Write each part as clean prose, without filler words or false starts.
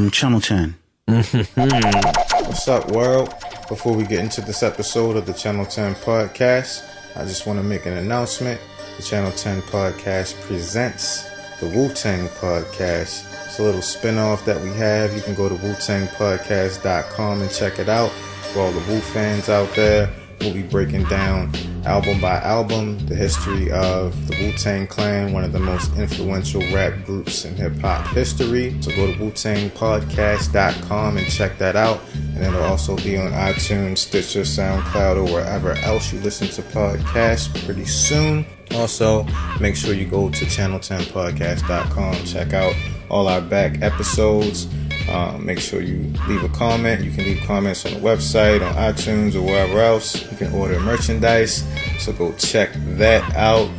from Channel 10. What's up, world? Before we get into this episode of the Channel 10 podcast, I just want to make an announcement. The Channel 10 podcast presents the Wu-Tang podcast. It's a little spin-off that we have. You can go to WuTangPodcast.com and check it out. For all the Wu fans out there, we'll be breaking down album by album the history of the Wu-Tang Clan, one of the most influential rap groups in hip-hop history. So go to WuTangPodcast.com and check that out. And it'll also be on iTunes, Stitcher, SoundCloud, or wherever else you listen to podcasts pretty soon. Also, make sure you go to channel10podcast.com. Check out all our back episodes. Make sure you leave a comment. You can leave comments on the website, on iTunes, or wherever else. You can order merchandise. So go check that out.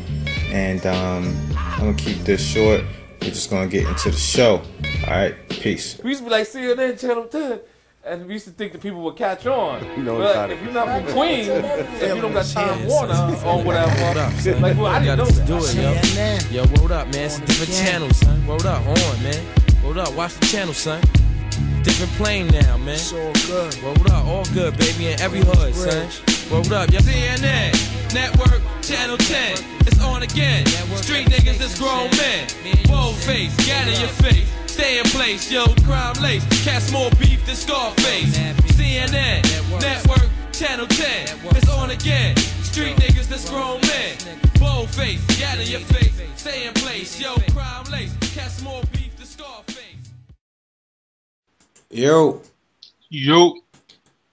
And I'm going to keep this short. We're just going to get into the show. All right. Peace. We used to be like CNN, Channel 10. And we used to think that people would catch on. You know, but if you're not from Queens, if you don't got Time Warner or whatever, like, well, I didn't know that. Do it, yo. Yo, word up, man. It's a different channel, son. Word up, on, man. Word up, watch the channel, son. Different plane now, man. It's all good. Word up, all good, baby, in every hood, son. Word up, yo. CNN, Network, Channel 10. It's on again. Street niggas is grown men. Bold face, gather your face. Stay in place, yo, crime lace. Cast more beef than Scarface. CNN, Network, Channel 10. It's on again. Street niggas that's grown men. Bold face, gather your face. Stay in place, yo, crime lace. Cast more beef than Scarface. Yo. Yo.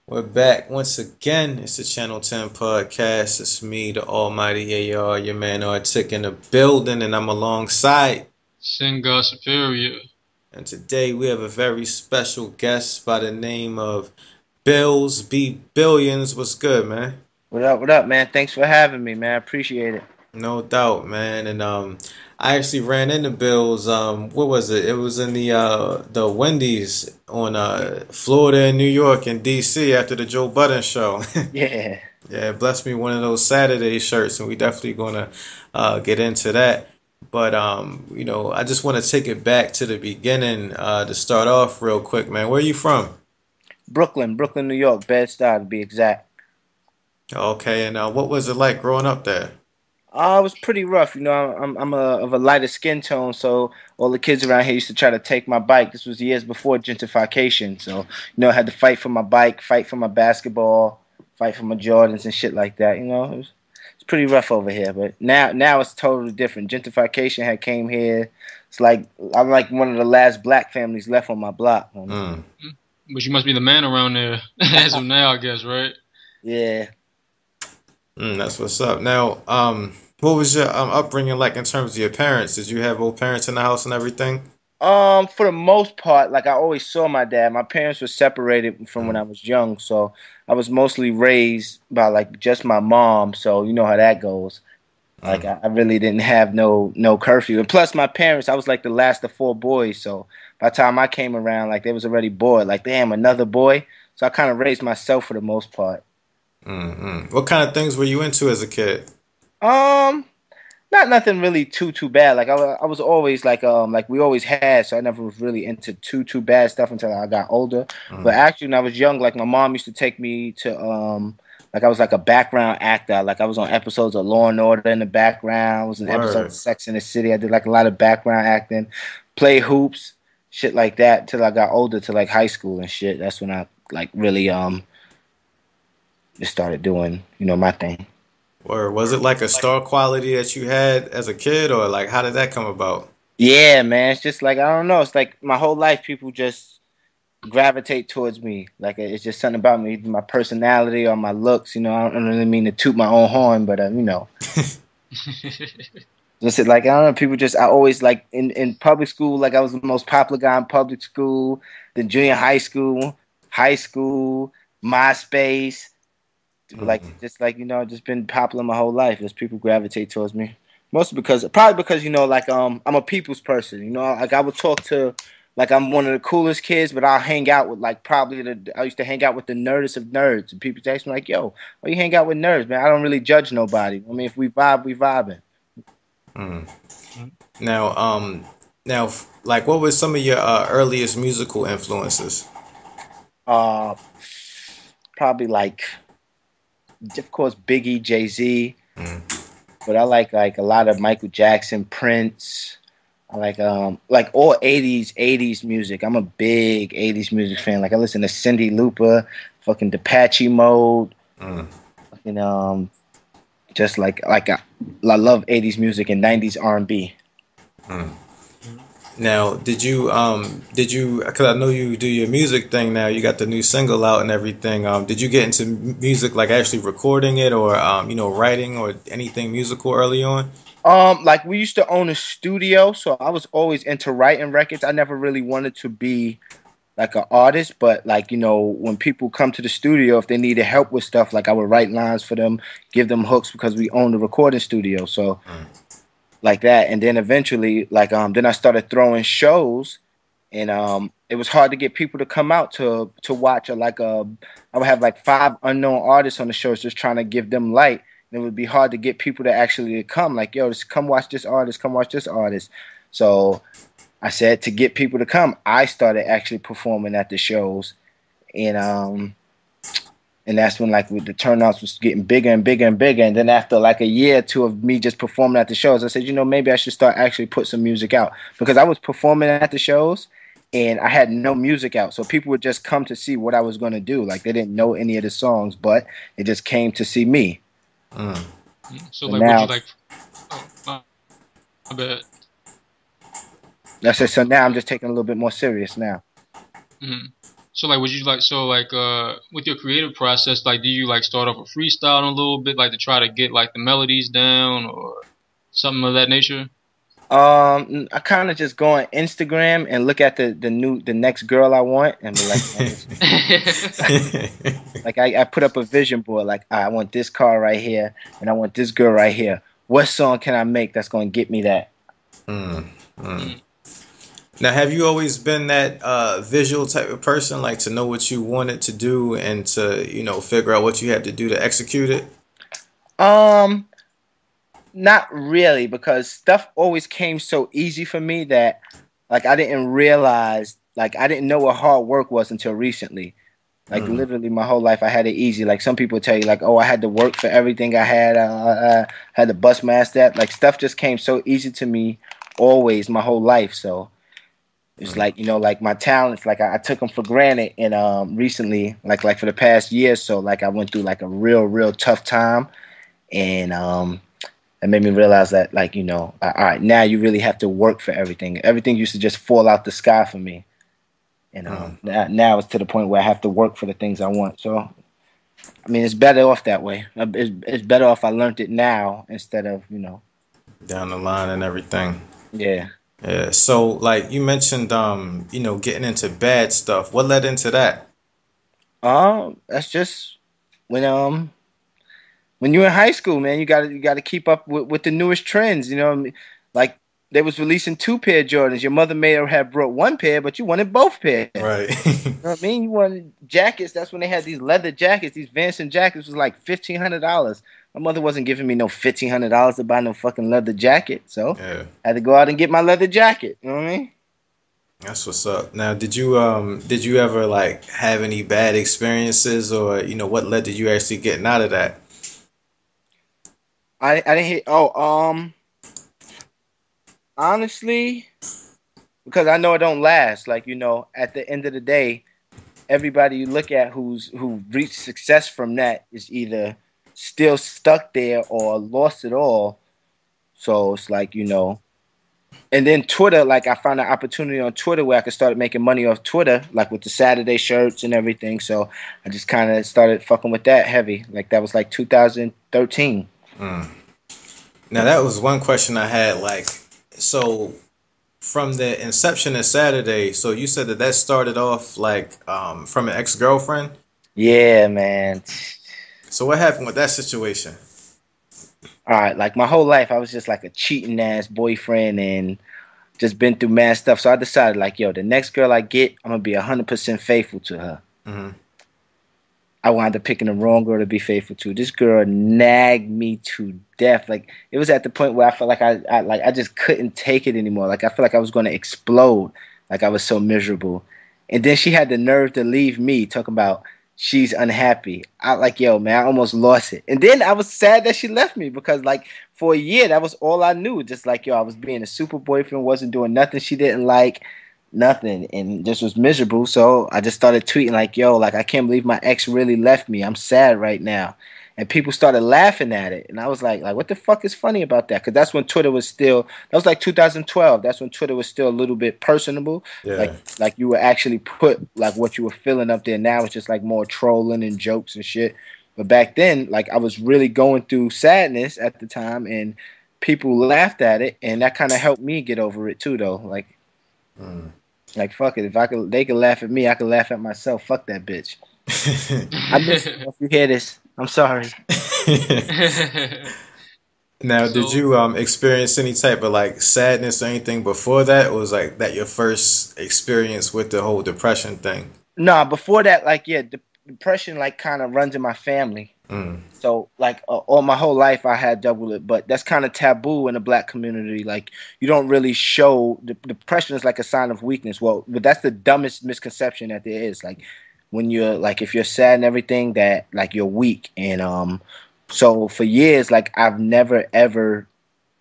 We're back once again. It's the Channel 10 podcast. It's me, the almighty AR, your man Artic in the building, and I'm alongside Sin God Superior. And today we have a very special guest by the name of BBillions. What's good, man? What up, man? Thanks for having me, man. I appreciate it. No doubt, man. And I actually ran into Bills. What was it? It was in the Wendy's on Florida and New York and DC after the Joe Budden show. Yeah. Yeah, blessed me one of those Saturday shirts, and we definitely gonna get into that. But you know, I just want to take it back to the beginning to start off real quick, man. Where are you from? Brooklyn, New York, Bed-Stuy to be exact. Okay, and what was it like growing up there? It was pretty rough. You know, I'm of a lighter skin tone, so all the kids around here used to try to take my bike. This was years before gentrification, so you know, I had to fight for my bike, fight for my basketball, fight for my Jordans and shit like that. You know, it's pretty rough over here. But now it's totally different. Gentrification had came here. It's like I'm like one of the last black families left on my block. But you must be the man around there as of now, I guess, right? Yeah. That's what's up. Now, what was your upbringing like in terms of your parents? Did you have both parents in the house and everything? For the most part, like I always saw my dad. My parents were separated from when I was young, so I was mostly raised by like just my mom. So you know how that goes. Like I really didn't have no curfew, and plus my parents, I was like the last of 4 boys. So by the time I came around, like they was already bored. Like damn, another boy. So I kind of raised myself for the most part. What kind of things were you into as a kid? Not nothing really too bad. Like I was always like we always had, so I never was really into too bad stuff until I got older. But actually, when I was young, like my mom used to take me to like I was like a background actor. Like I was on episodes of Law and Order in the background. I was in episodes of Sex and the City. I did like a lot of background acting, play hoops, shit like that. Till I got older, to like high school and shit. That's when I like really just started doing, you know, my thing. Or was it like a star quality that you had as a kid, or like how did that come about? Yeah, man. It's just like, I don't know. It's like my whole life people just gravitate towards me. Like it's just something about me, my personality or my looks. You know, I don't really mean to toot my own horn, but you know. Just like, I don't know, people just, I always like in public school, like I was the most popular guy in public school, then junior high school, MySpace. Like just like, you know, just been popular my whole life. Just people gravitate towards me, mostly probably because you know, like I'm a people's person. You know, like I would talk to, like I'm one of the coolest kids, but I'll hang out with like I used to hang out with the nerdest of nerds, and people text me like, "Yo, why you hang out with nerds, man?" I don't really judge nobody. I mean, if we vibe, we vibing. Now, Now, like, what was some of your earliest musical influences? Probably like, of course, Biggie, Jay-Z. Mm. But I like a lot of Michael Jackson, Prince. I like all 80s music. I'm a big 80s music fan. Like I listen to Cyndi Lauper, fucking Depeche Mode. Fucking just like I love 80s music and 90s R&B. Mm. Now, did you because I know you do your music thing now, you got the new single out and everything. Did you get into music, like actually recording it or writing or anything musical early on? Like we used to own a studio, so I was always into writing records. I never really wanted to be like an artist, but like, when people come to the studio, if they needed help with stuff, like I would write lines for them, give them hooks because we owned a recording studio. So like that. And then eventually, like, then I started throwing shows, and it was hard to get people to come out to watch. I would have like 5 unknown artists on the shows, just trying to give them light. And it would be hard to get people to actually come, like, yo, just come watch this artist, come watch this artist. So I said, to get people to come, I started actually performing at the shows, and that's when like the turnouts was getting bigger and bigger and bigger. And then after like a year or two of me just performing at the shows, I said, maybe I should start actually put some music out, because I was performing at the shows and I had no music out. So people would just come to see what I was going to do. Like they didn't know any of the songs, but they just came to see me. So like, now, would you like? Oh, my bad. That's it. So now I'm just taking a little bit more serious now. Mm-hmm. So like, would you like, with your creative process, like, do you like start off a freestyle a little bit, like to try to get like the melodies down or something of that nature? I kind of just go on Instagram and look at the next girl I want and be like, I put up a vision board, like, I want this car right here and I want this girl right here. What song can I make that's going to get me that? Now, have you always been that visual type of person, like to know what you wanted to do and to, figure out what you had to do to execute it? Not really, because stuff always came so easy for me that, like, I didn't realize, like, I didn't know what hard work was until recently. Like, literally my whole life I had it easy. Like, some people tell you, like, oh, I had to work for everything I had. I had to bust my ass that. Like, stuff just came so easy to me always my whole life. So it's like, like my talents, like I took them for granted. And recently, like for the past year or so, like I went through like a real tough time. And it made me realize that, like, all right, now you really have to work for everything. Everything used to just fall out the sky for me. And now it's to the point where I have to work for the things I want. So, I mean, it's better off that way. It's better off I learned it now instead of, down the line and everything. Yeah. Yeah. So, like you mentioned, getting into bad stuff. What led into that? That's just when you're in high school, man, you gotta keep up with the newest trends. Like they was releasing 2 pair of Jordans. Your mother may have brought 1 pair, but you wanted both pairs. Right. You know what I mean? You wanted jackets. That's when they had these leather jackets. These Vanson jackets was like $1,500. My mother wasn't giving me no $1,500 to buy no fucking leather jacket. So I had to go out and get my leather jacket. You know what I mean? That's what's up. Now, did you ever like have any bad experiences, or what led to you actually getting out of that? I didn't hear. Honestly, because I know it don't last. Like, at the end of the day, everybody you look at who reached success from that is either still stuck there or lost it all. So it's like, and then Twitter, like I found an opportunity on Twitter where I could start making money off Twitter, like with the Sadderday shirts and everything. So I just kind of started fucking with that heavy. Like that was like 2013. Now that was one question I had. Like, so from the inception of Sadderday, so you said that started off like from an ex-girlfriend? Yeah, man. So what happened with that situation? All right, like my whole life I was just like a cheating ass boyfriend and just been through mad stuff. So I decided, like, yo, the next girl I get, I'm gonna be 100% faithful to her. I wound up picking the wrong girl to be faithful to. This girl nagged me to death. Like, it was at the point where I felt like I just couldn't take it anymore. Like, I felt like I was going to explode. Like, I was so miserable. And then she had the nerve to leave me, talking about she's unhappy. I like, yo, man, I almost lost it. And then I was sad that she left me because, like, for a year, that was all I knew. Just like, yo, I was being a super boyfriend, wasn't doing nothing she didn't like. Nothing, and just was miserable. So I just started tweeting like, yo, like, I can't believe my ex really left me. I'm sad right now. And people started laughing at it. And I was like, what the fuck is funny about that? Because that's when Twitter was still, that was like 2012. That's when Twitter was still a little bit personable. Yeah. Like you would actually put like what you were feeling up there. Now it's just like more trolling and jokes and shit. But back then, like, I was really going through sadness at the time, and people laughed at it, and that kind of helped me get over it too, though. Like, like, fuck it. If they could laugh at me, I could laugh at myself. Fuck that bitch. I miss you if you hear this. I'm sorry. Now, did you experience any type of like sadness or anything before that, or was like that your first experience with the whole depression thing? Nah, before that, like, yeah, depression like kind of runs in my family. So like all my whole life I had dealt with it, but that's kind of taboo in the black community. Like, you don't really show depression is like a sign of weakness. Well, but that's the dumbest misconception that there is. Like, when you're like, if you're sad and everything, that like you're weak. And so for years, like, I've never ever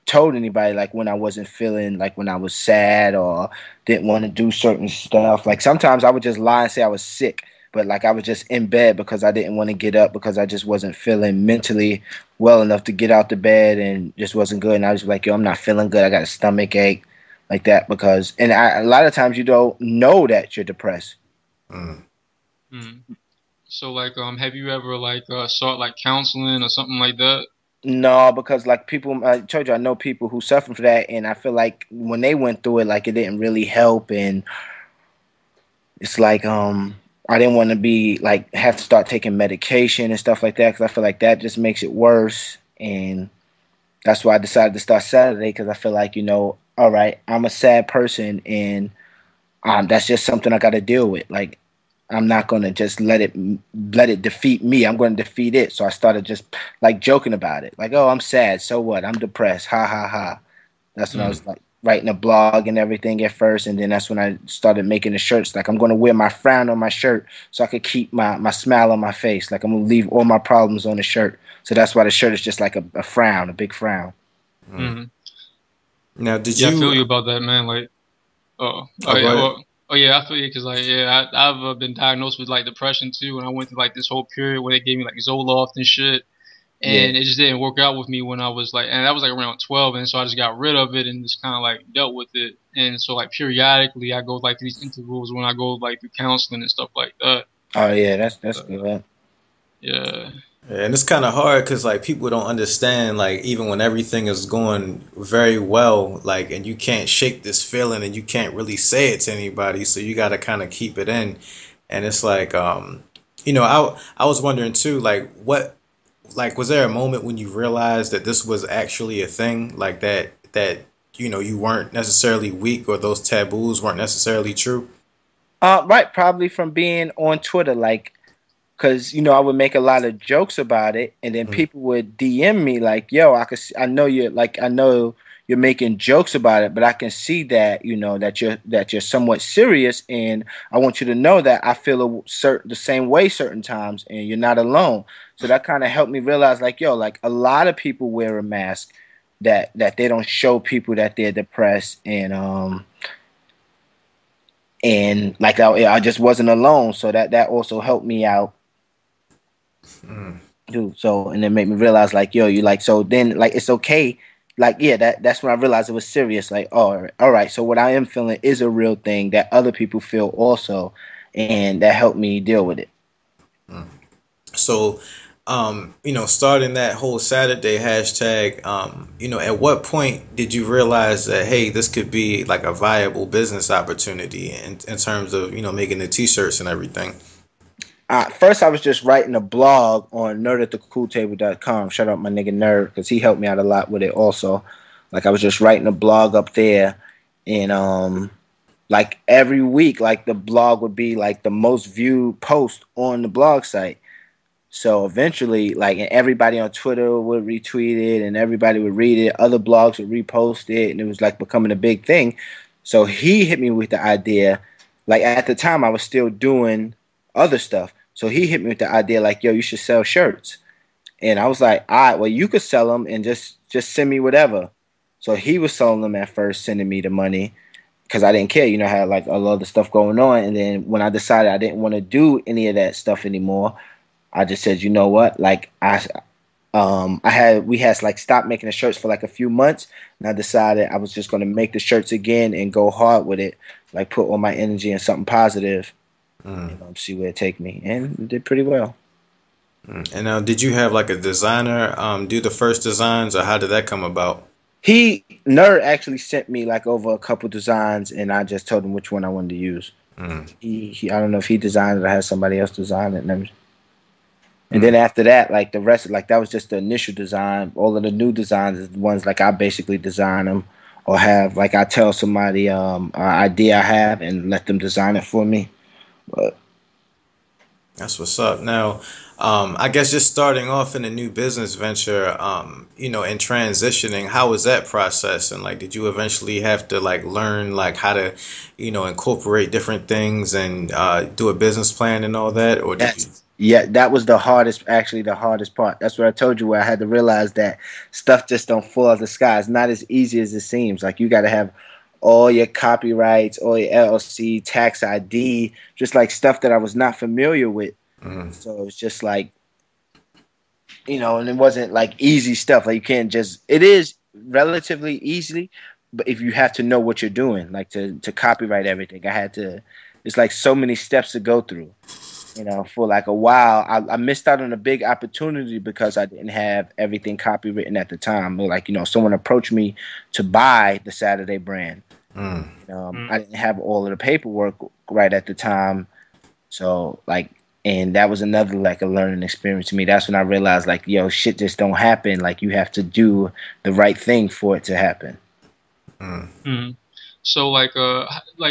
told anybody like when I wasn't feeling, like when I was sad or didn't want to do certain stuff. Like, sometimes I would just lie and say I was sick. But like, I was just in bed because I didn't want to get up because I just wasn't feeling mentally well enough to get out the bed, and just wasn't good. And I was like, yo, I'm not feeling good. I got a stomach ache, like that. Because, and a lot of times you don't know that you're depressed. So like, have you ever like sought like counseling or something like that? No, because like people, I told you, I know people who suffer from that, and I feel like when they went through it, like, it didn't really help. And it's like, I didn't want to be like have to start taking medication and stuff like that, because I feel like that just makes it worse. And that's why I decided to start Saturday, because I feel like, you know, all right, I'm a sad person, and that's just something I got to deal with. Like, I'm not gonna just let it defeat me. I'm gonna defeat it. So I started just like joking about it, like, oh, I'm sad, so what? I'm depressed, ha ha ha. That's when I was like writing a blog and everything at first, and then that's when I started making the shirts. Like, I'm going to wear my frown on my shirt so I could keep my smile on my face. Like, I'm going to leave all my problems on the shirt. So that's why the shirt is just like a frown, a big frown. Now, did I you? feel you about that, man. Like, yeah, I feel you, because like, yeah, I've been diagnosed with like depression too, and I went through like this whole period where they gave me like Zoloft and shit. And it just didn't work out with me when I was like, and that was like around 12, and so I just got rid of it and just kind of like dealt with it. And so like periodically I go like these intervals when I go like through counseling and stuff like that. Oh yeah, that's good. Yeah. And it's kind of hard because like people don't understand, like, even when everything is going very well, like, and you can't shake this feeling and you can't really say it to anybody, so you got to kind of keep it in. And it's like, you know, I was wondering too, like, like, was there a moment when you realized that this was actually a thing, like that, you know, you weren't necessarily weak, or those taboos weren't necessarily true? Right, probably from being on Twitter, like, because, you know, I would make a lot of jokes about it, and then people would DM me like, yo, I know you're making jokes about it, but I can see that, you know, that you're somewhat serious, and I want you to know that I feel the same way certain times, and you're not alone. So that kind of helped me realize, like, yo, like, a lot of people wear a mask that they don't show people that they're depressed, and like, I just wasn't alone. So that also helped me out. Dude, so, and it made me realize, like, yo, you like, so then, like, it's okay. Like, yeah, that's when I realized it was serious. Like, all right, so what I am feeling is a real thing that other people feel also, and that helped me deal with it. So, you know, starting that whole Saturday hashtag, you know, at what point did you realize that, hey, this could be like a viable business opportunity in terms of, you know, making the t-shirts and everything? First, I was just writing a blog on nerdatthecooltable.com. Shout out my nigga Nerd, because he helped me out a lot with it also. Like, I was just writing a blog up there, and like, every week, like, the blog would be like the most viewed post on the blog site. So eventually, like, and everybody on Twitter would retweet it, and everybody would read it. Other blogs would repost it, and it was like becoming a big thing. So he hit me with the idea. Like, at the time, I was still doing other stuff. So he hit me with the idea, like, yo, you should sell shirts. And I was like, all right, well, you could sell them and just send me whatever. So he was selling them at first, sending me the money, because I didn't care. You know, I had like a lot of stuff going on. And then when I decided I didn't want to do any of that stuff anymore, I just said, you know what? Like, we had like stopped making the shirts for like a few months, and I decided I was just going to make the shirts again and go hard with it, like put all my energy in something positive, and see where it take me, and it did pretty well. And now, did you have like a designer do the first designs, or how did that come about? Nerd actually sent me like over a couple designs, and I just told him which one I wanted to use. He I don't know if he designed it or had somebody else design it. And then after that, like the rest, like that was just the initial design. All of the new designs is the ones like I basically design them, or have like I tell somebody an idea I have and let them design it for me. But that's what's up. Now, I guess just starting off in a new business venture, you know, and transitioning, how was that process? And like, did you eventually have to like learn like how to, you know, incorporate different things and do a business plan and all that, or did you? Yeah, that was the hardest part. That's what I told you, where I had to realize that stuff just don't fall out of the sky. It's not as easy as it seems. Like, you got to have all your copyrights, all your LLC, tax ID, just like stuff that I was not familiar with. So it was just like, you know, and it wasn't like easy stuff. Like, you can't just, it is relatively easy, but if you have to know what you're doing, like to copyright everything, it's like so many steps to go through. You know, for like a while, I missed out on a big opportunity because I didn't have everything copywritten at the time. Like, you know, someone approached me to buy the Sadderday brand. I didn't have all of the paperwork right at the time. So, like, and that was another, like, a learning experience to me. That's when I realized, like, yo, shit just don't happen. Like, you have to do the right thing for it to happen. So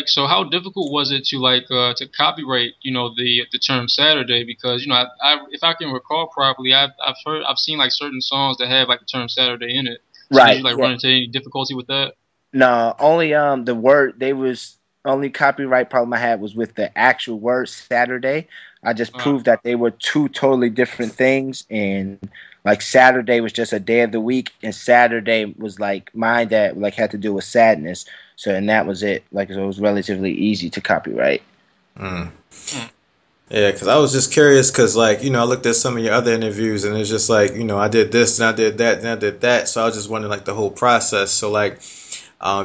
so how difficult was it to copyright, you know, the term Saturday? Because, you know, if I can recall properly, I've seen like certain songs that have like the term Saturday in it. So Right. Did you like run into any difficulty with that? No, only the word only copyright problem I had was with the actual word Saturday. I just proved that they were two totally different things, and like Saturday was just a day of the week, and Saturday was like mine that like had to do with sadness. So, and that was it. Like, so it was relatively easy to copyright. Yeah, because I was just curious, because like, you know, I looked at some of your other interviews, and it's just like, you know, I did this and I did that and I did that. So I was just wondering like the whole process. So like,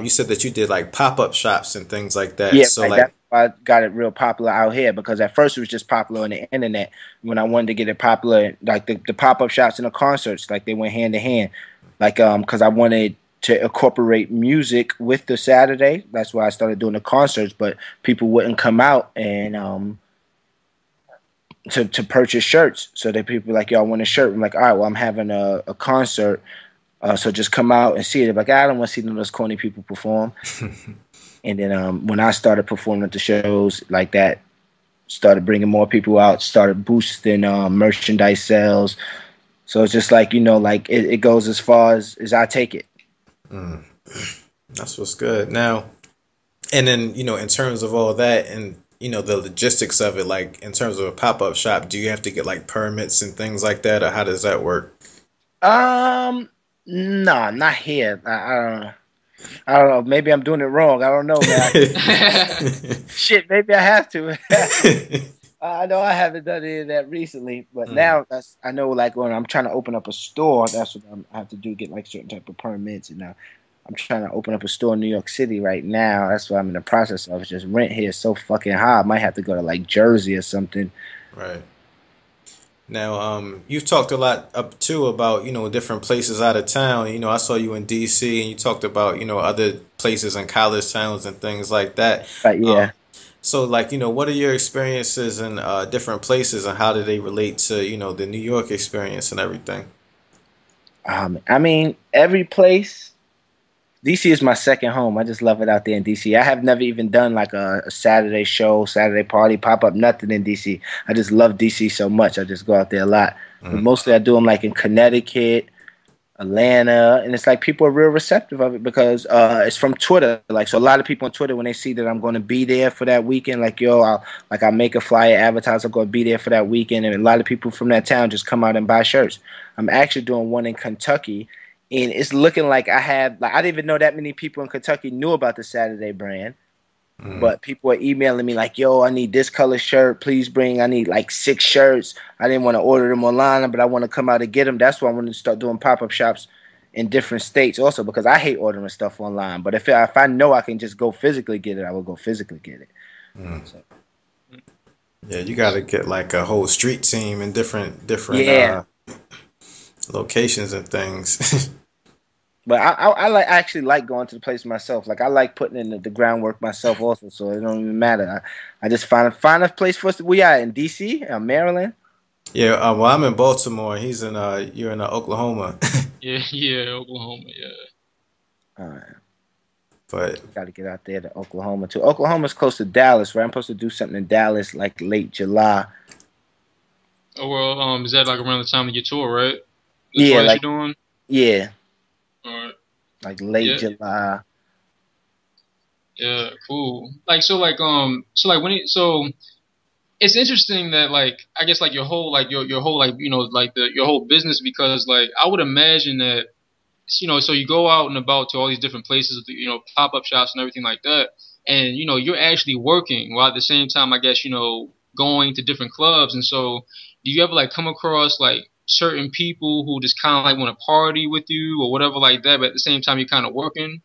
you said that you did like pop-up shops and things like that. Yeah, so like like that's why I got it real popular out here, because at first it was just popular on the internet. When I wanted to get it popular, like the pop-up shops and the concerts, like they went hand in hand. Like, because I wanted to incorporate music with the Saturday. That's why I started doing the concerts, but people wouldn't come out and to purchase shirts. So that people were like, yo, I want a shirt. I'm like, all right, well, I'm having a concert, so just come out and see it. They're like, I don't want to see those corny people perform. And then when I started performing at the shows, like that, started bringing more people out, started boosting merchandise sales. So it's just like, you know, like it goes as far as I take it. That's what's good. Now, and then, you know, in terms of all that and, you know, the logistics of it, like in terms of a pop-up shop, do you have to get like permits and things like that, or how does that work? No, not here. I don't know. Maybe I'm doing it wrong. I don't know, man. Shit, maybe I have to. I know I haven't done any of that recently, but now I know, like, when I'm trying to open up a store, that's what I have to do, get like certain type of permits. And I'm trying to open up a store in New York City right now. That's what I'm in the process of. It's just rent here is so fucking high. I might have to go to like Jersey or something. Right. Now, you've talked a lot up too about, you know, different places out of town. You know, I saw you in DC, and you talked about, you know, other places in college towns and things like that. Right. Yeah. So, like, you know, what are your experiences in different places, and how do they relate to, you know, the New York experience and everything? I mean, every place DC is my second home. I just love it out there in DC. I have never even done like a Saturday show, Saturday party, pop up, nothing in DC. I just love DC so much. I just go out there a lot. But mostly I do them like in Connecticut, Atlanta, and it's like people are real receptive of it because it's from Twitter. Like, so a lot of people on Twitter, when they see that I'm going to be there for that weekend, like, yo, I'll make a flyer, advertise, I'm going to be there for that weekend, and a lot of people from that town just come out and buy shirts. I'm actually doing one in Kentucky, and it's looking like I didn't even know that many people in Kentucky knew about the Sadderday brand. But people are emailing me like, yo, I need this color shirt. Please bring. I need like 6 shirts. I didn't want to order them online, but I want to come out and get them. That's why I want to start doing pop-up shops in different states also, because I hate ordering stuff online. But if I know I can just go physically get it, I will go physically get it. So. Yeah, you got to get like a whole street team in different locations and things. But I actually like going to the place myself. Like, I like putting in the groundwork myself also, so it don't even matter. I just find a place for us. We are in D.C., Maryland. Yeah, well, I'm in Baltimore. He's in you're in Oklahoma. yeah, Oklahoma. Yeah. All right. But got to get out there to Oklahoma too. Oklahoma's close to Dallas, right? I'm supposed to do something in Dallas like late July. Oh well, is that like around the time of your tour, right? Yeah, tour like you're doing? Yeah. Alright. Like late July. Yeah, cool. It's interesting that like I guess like your whole your whole business, because like I would imagine that so you go out and about to all these different places, pop-up shops and everything like that, and you're actually working while at the same time I guess going to different clubs. And so do you ever like come across like certain people who just kind of like want to party with you or whatever like that, but at the same time you're kind of working?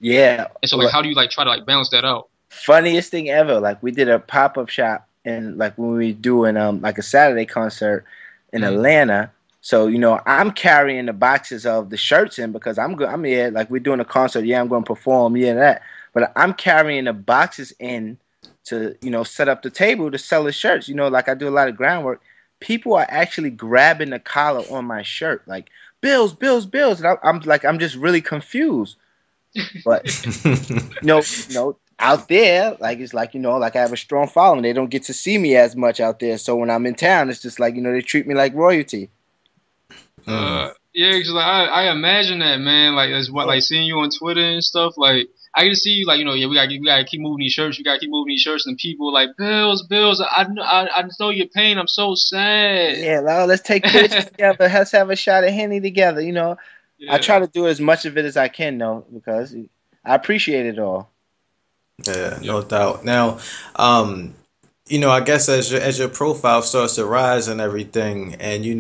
Yeah. And so like how do you like try to like balance that out? Funniest thing ever, like we did a pop-up shop, and like when we doing like a Saturday concert in Atlanta. So I'm carrying the boxes of the shirts in because I'm here, like we're doing a concert, I'm going to perform, that, but I'm carrying the boxes in to set up the table to sell the shirts. Like I do a lot of groundwork. People are actually grabbing the collar on my shirt, like Bills, Bills, Bills. And I'm just really confused. But out there, like it's like like I have a strong following. They don't get to see me as much out there. So when I'm in town, it's just like they treat me like royalty. Yeah, because like, I imagine that, man. Like that's what like seeing you on Twitter and stuff. Like I can see you like we gotta keep moving these shirts. We gotta keep moving these shirts, and people are like Bills. I know your pain. I'm so sad. Yeah, let's take pictures together. Let's have a shot of Henny together. Yeah. I try to do as much of it as I can though, because I appreciate it all. Yeah, no doubt. Now, I guess as your profile starts to rise and everything, and you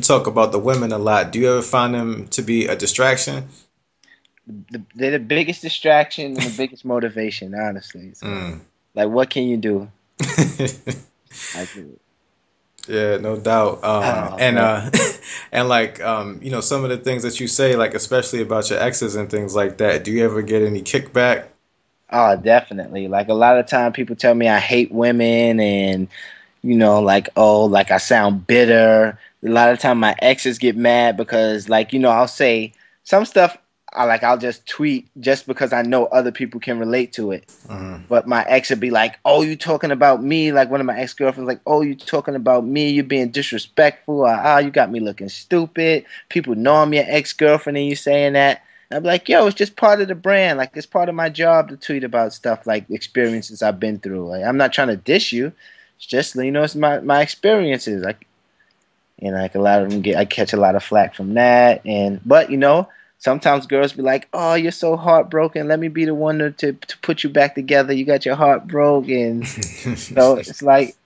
talk about the women a lot. Do you ever find them to be a distraction? They're the biggest distraction and the biggest motivation, honestly. So, like, what can you do? I do it. Yeah, no doubt. And like some of the things that you say, like especially about your exes and things like that. Do you ever get any kickback? Oh, definitely. Like a lot of time people tell me I hate women and, like, oh, like I sound bitter. A lot of time my exes get mad because like, I'll say some stuff I'll just tweet just because I know other people can relate to it. But my ex would be like, oh, you talking about me? Like one of my ex-girlfriends like, oh, you talking about me? You being disrespectful. You got me looking stupid. People know I'm your ex-girlfriend and you saying that. I'm like, yo, it's just part of the brand. Like, it's part of my job to tweet about stuff like experiences I've been through. Like, I'm not trying to diss you. It's just, it's my experiences. Like, like a lot of them I catch a lot of flack from that. But sometimes girls be like, oh, you're so heartbroken. Let me be the one to put you back together. You got your heart broken. So it's like,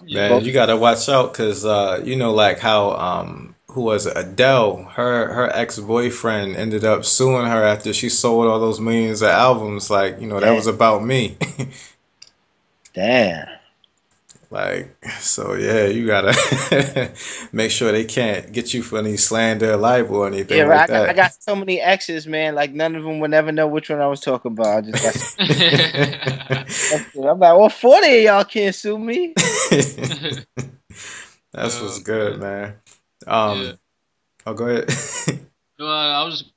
man, you gotta watch out because like how who was it? Adele, her ex-boyfriend ended up suing her after she sold all those millions of albums. Like, that was about me. Damn. Like, so yeah, you gotta make sure they can't get you for any slander, libel, or anything like that. I got so many exes, man. Like none of them would never know which one I was talking about. I just got. I'm like, well, 40 of y'all can't sue me. That's what's good, man. Oh, go ahead. I was just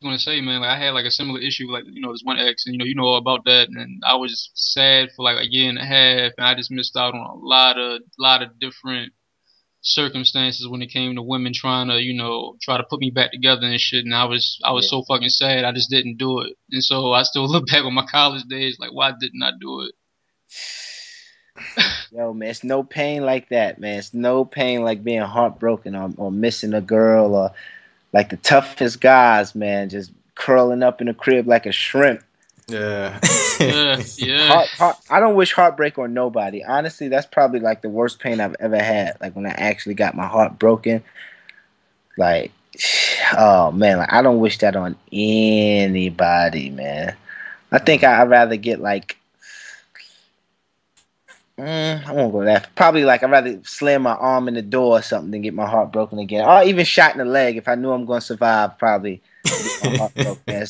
gonna say, man, like I had like a similar issue, like this one ex, and you know all about that, and I was sad for like a year and a half, and I just missed out on a lot of different circumstances when it came to women trying to try to put me back together and shit, and I was so fucking sad I just didn't do it, and so I still look back on my college days like, why didn't I do it? Yo, man, it's no pain like that, man. It's no pain like being heartbroken or missing a girl, or like the toughest guys, man, just curling up in the crib like a shrimp. Yeah. Yeah. I don't wish heartbreak on nobody. Honestly, that's probably like the worst pain I've ever had. Like when I actually got my heart broken. Like, oh man, like I don't wish that on anybody, man. I think I'd rather get like, I won't go that. Probably like I'd rather slam my arm in the door or something than get my heart broken again. Or even shot in the leg if I knew I'm gonna survive. Probably get my heart broken.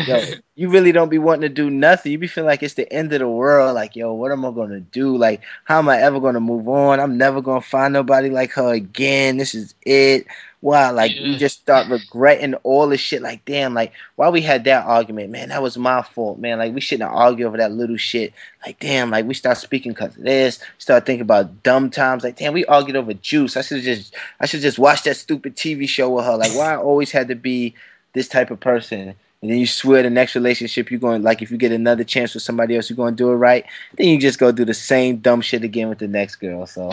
Yo, you really don't be wanting to do nothing. You be feeling like it's the end of the world. Like, yo, what am I gonna do? Like, how am I ever gonna move on? I'm never gonna find nobody like her again. This is it. Wow, like you just start regretting all this shit. Like, damn, like why we had that argument, man? That was my fault, man. Like we shouldn't have argued over that little shit. Like, damn, like we start speaking because of this. Start thinking about dumb times. Like, damn, we argued over juice. I should just watch that stupid TV show with her. Like, why I always had to be this type of person? And then you swear the next relationship you're going, like if you get another chance with somebody else, you're going to do it right. Then you just go do the same dumb shit again with the next girl. So.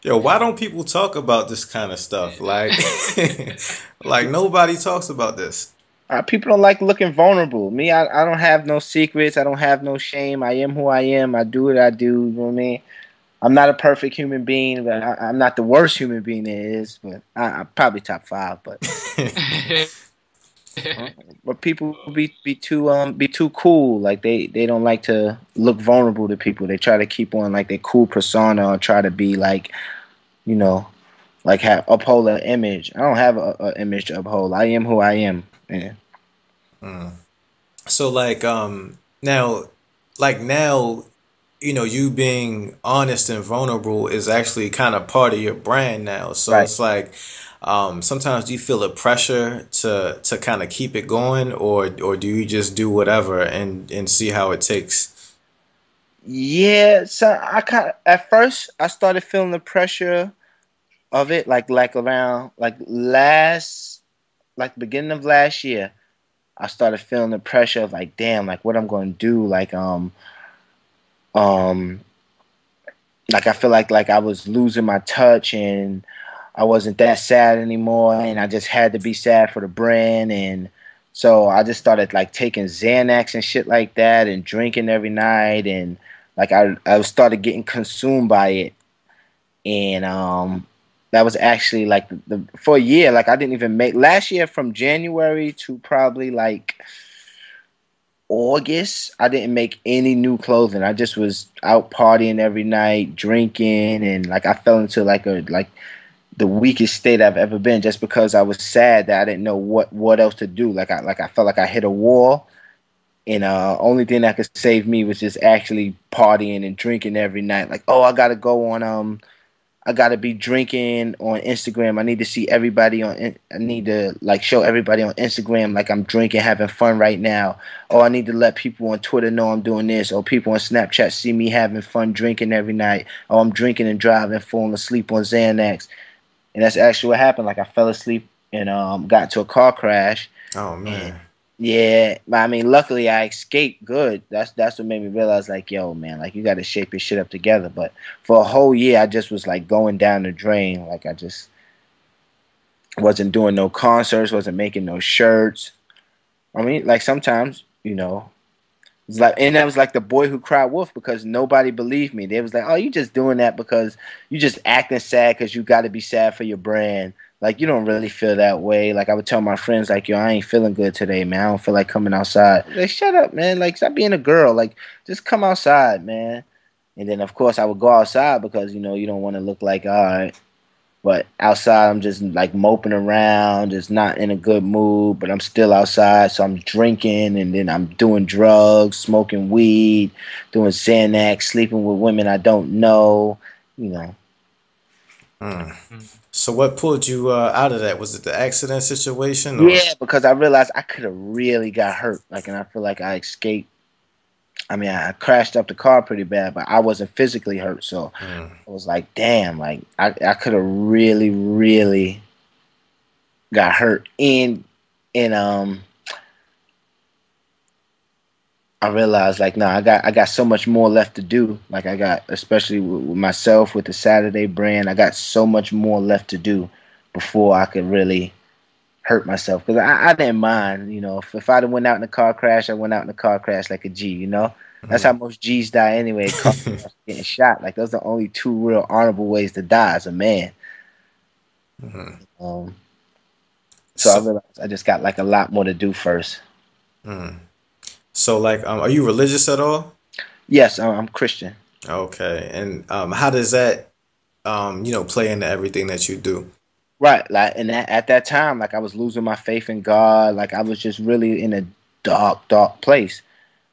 Yo, why don't people talk about this kind of stuff? Like, like nobody talks about this. People don't like looking vulnerable. Me, I don't have no secrets. I don't have no shame. I am who I am. I do what I do. You know what I mean? I'm not a perfect human being, but I'm not the worst human being there is. But I'm probably top 5. But but people be too cool. Like they don't like to look vulnerable to people. They try to keep on like their cool persona or try to be like, like uphold an image. I don't have an image to uphold. I am who I am. Yeah. So like now, you being honest and vulnerable is actually kind of part of your brand now. So It's like sometimes do you feel a pressure to kind of keep it going, or do you just do whatever and see how it takes? Yeah, so at first I started feeling the pressure of it like around beginning of last year. I started feeling the pressure of like, damn, like what I'm going to do, like like I feel like I was losing my touch and I wasn't that sad anymore, and I just had to be sad for the brand. And so I just started like taking Xanax and shit like that and drinking every night, and like I started getting consumed by it. And that was actually like for a year, like I didn't even make last year from January to probably like August, I didn't make any new clothing. I just was out partying every night, drinking, and like I fell into like the weakest state I've ever been, just because I was sad that I didn't know what else to do. Like I felt like I hit a wall, and only thing that could save me was just actually partying and drinking every night. Like, oh, I gotta go on I gotta be drinking on Instagram. I need to see everybody I need to like show everybody on Instagram like I'm drinking, having fun right now. Or I need to let people on Twitter know I'm doing this. Or people on Snapchat see me having fun drinking every night. Or I'm drinking and driving, falling asleep on Xanax. And that's actually what happened. Like I fell asleep and got into a car crash. Oh man. Yeah, but I mean, luckily I escaped good. That's what made me realize, like, yo, man, like you got to shape your shit up together. But for a whole year, I just was like going down the drain. Like I just wasn't doing no concerts, wasn't making no shirts. I mean, like sometimes, it's like, and that was like the boy who cried wolf, because nobody believed me. They was like, oh, you just doing that because you just acting sad because you got to be sad for your brand. Like, you don't really feel that way. Like, I would tell my friends, like, yo, I ain't feeling good today, man. I don't feel like coming outside. Like, shut up, man. Like, stop being a girl. Like, just come outside, man. And then, of course, I would go outside because, you don't want to look like, all right. But outside, I'm just, like, moping around, just not in a good mood. But I'm still outside, so I'm drinking, and then I'm doing drugs, smoking weed, doing Xanax, sleeping with women I don't know, So what pulled you out of that? Was it the accident situation? Or? Yeah, because I realized I could have really got hurt. Like, and I feel like I escaped. I mean, I crashed up the car pretty bad, but I wasn't physically hurt. So I was like, damn, like I could have really, really got hurt. And I realized, like, no, I got so much more left to do. Like, I got, especially with myself, with the Sadderday brand, I got so much more left to do before I could really hurt myself. Because I didn't mind, you know, if I'd have went out in a car crash, I went out in a car crash like a G, you know? That's how most G's die anyway, car crash, getting shot. Like, those are the only two real honorable ways to die as a man. So I realized I just got, like, a lot more to do first. So, like, are you religious at all? Yes, I'm Christian. Okay, and how does that, you know, play into everything that you do? Right, like, and at that time, like, I was losing my faith in God. Like, I was just really in a dark, dark place.